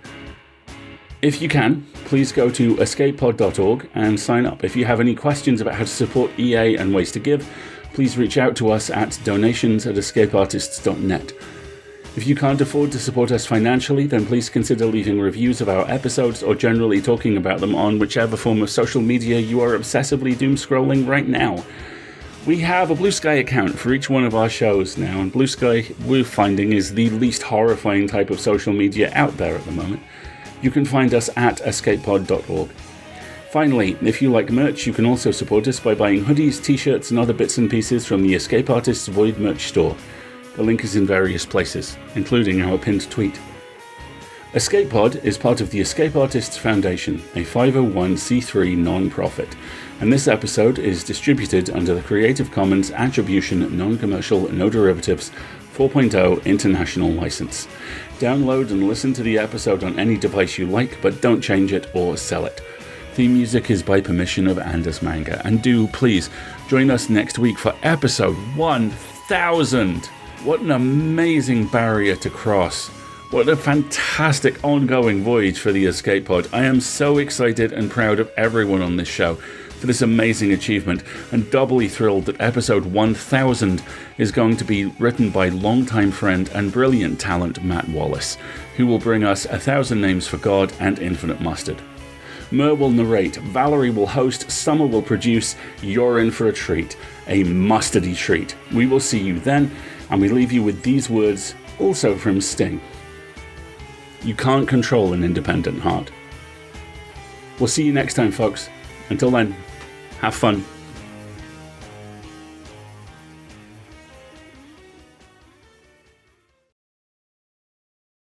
If you can, please go to escapepod.org and sign up. If you have any questions about how to support EA and ways to give, please reach out to us at donations@escapeartists.net. If you can't afford to support us financially, then please consider leaving reviews of our episodes or generally talking about them on whichever form of social media you are obsessively doom scrolling right now. We have a Blue Sky account for each one of our shows now, and Blue Sky, we're finding, is the least horrifying type of social media out there at the moment. You can find us at escapepod.org. Finally, if you like merch, you can also support us by buying hoodies, t-shirts, and other bits and pieces from the Escape Artists Void merch store. The link is in various places, including our pinned tweet. Escape Pod is part of the Escape Artists Foundation, a 501c3 non-profit, and this episode is distributed under the Creative Commons Attribution Non-Commercial No Derivatives 4.0 International License. Download and listen to the episode on any device you like, but don't change it or sell it. Theme music is by permission of Anders Manga, and do please join us next week for episode 1000! What an amazing barrier to cross. What a fantastic ongoing voyage for the Escape Pod. I am so excited and proud of everyone on this show for this amazing achievement, and doubly thrilled that episode 1000 is going to be written by longtime friend and brilliant talent Matt Wallace, who will bring us 1,000 Names for God and Infinite Mustard. Mer will narrate, Valerie will host, Summer will produce. You're in for a treat, a mustardy treat. We will see you then, and we leave you with these words, also from Sting. You can't control an independent heart. We'll see you next time, folks. Until then, have fun.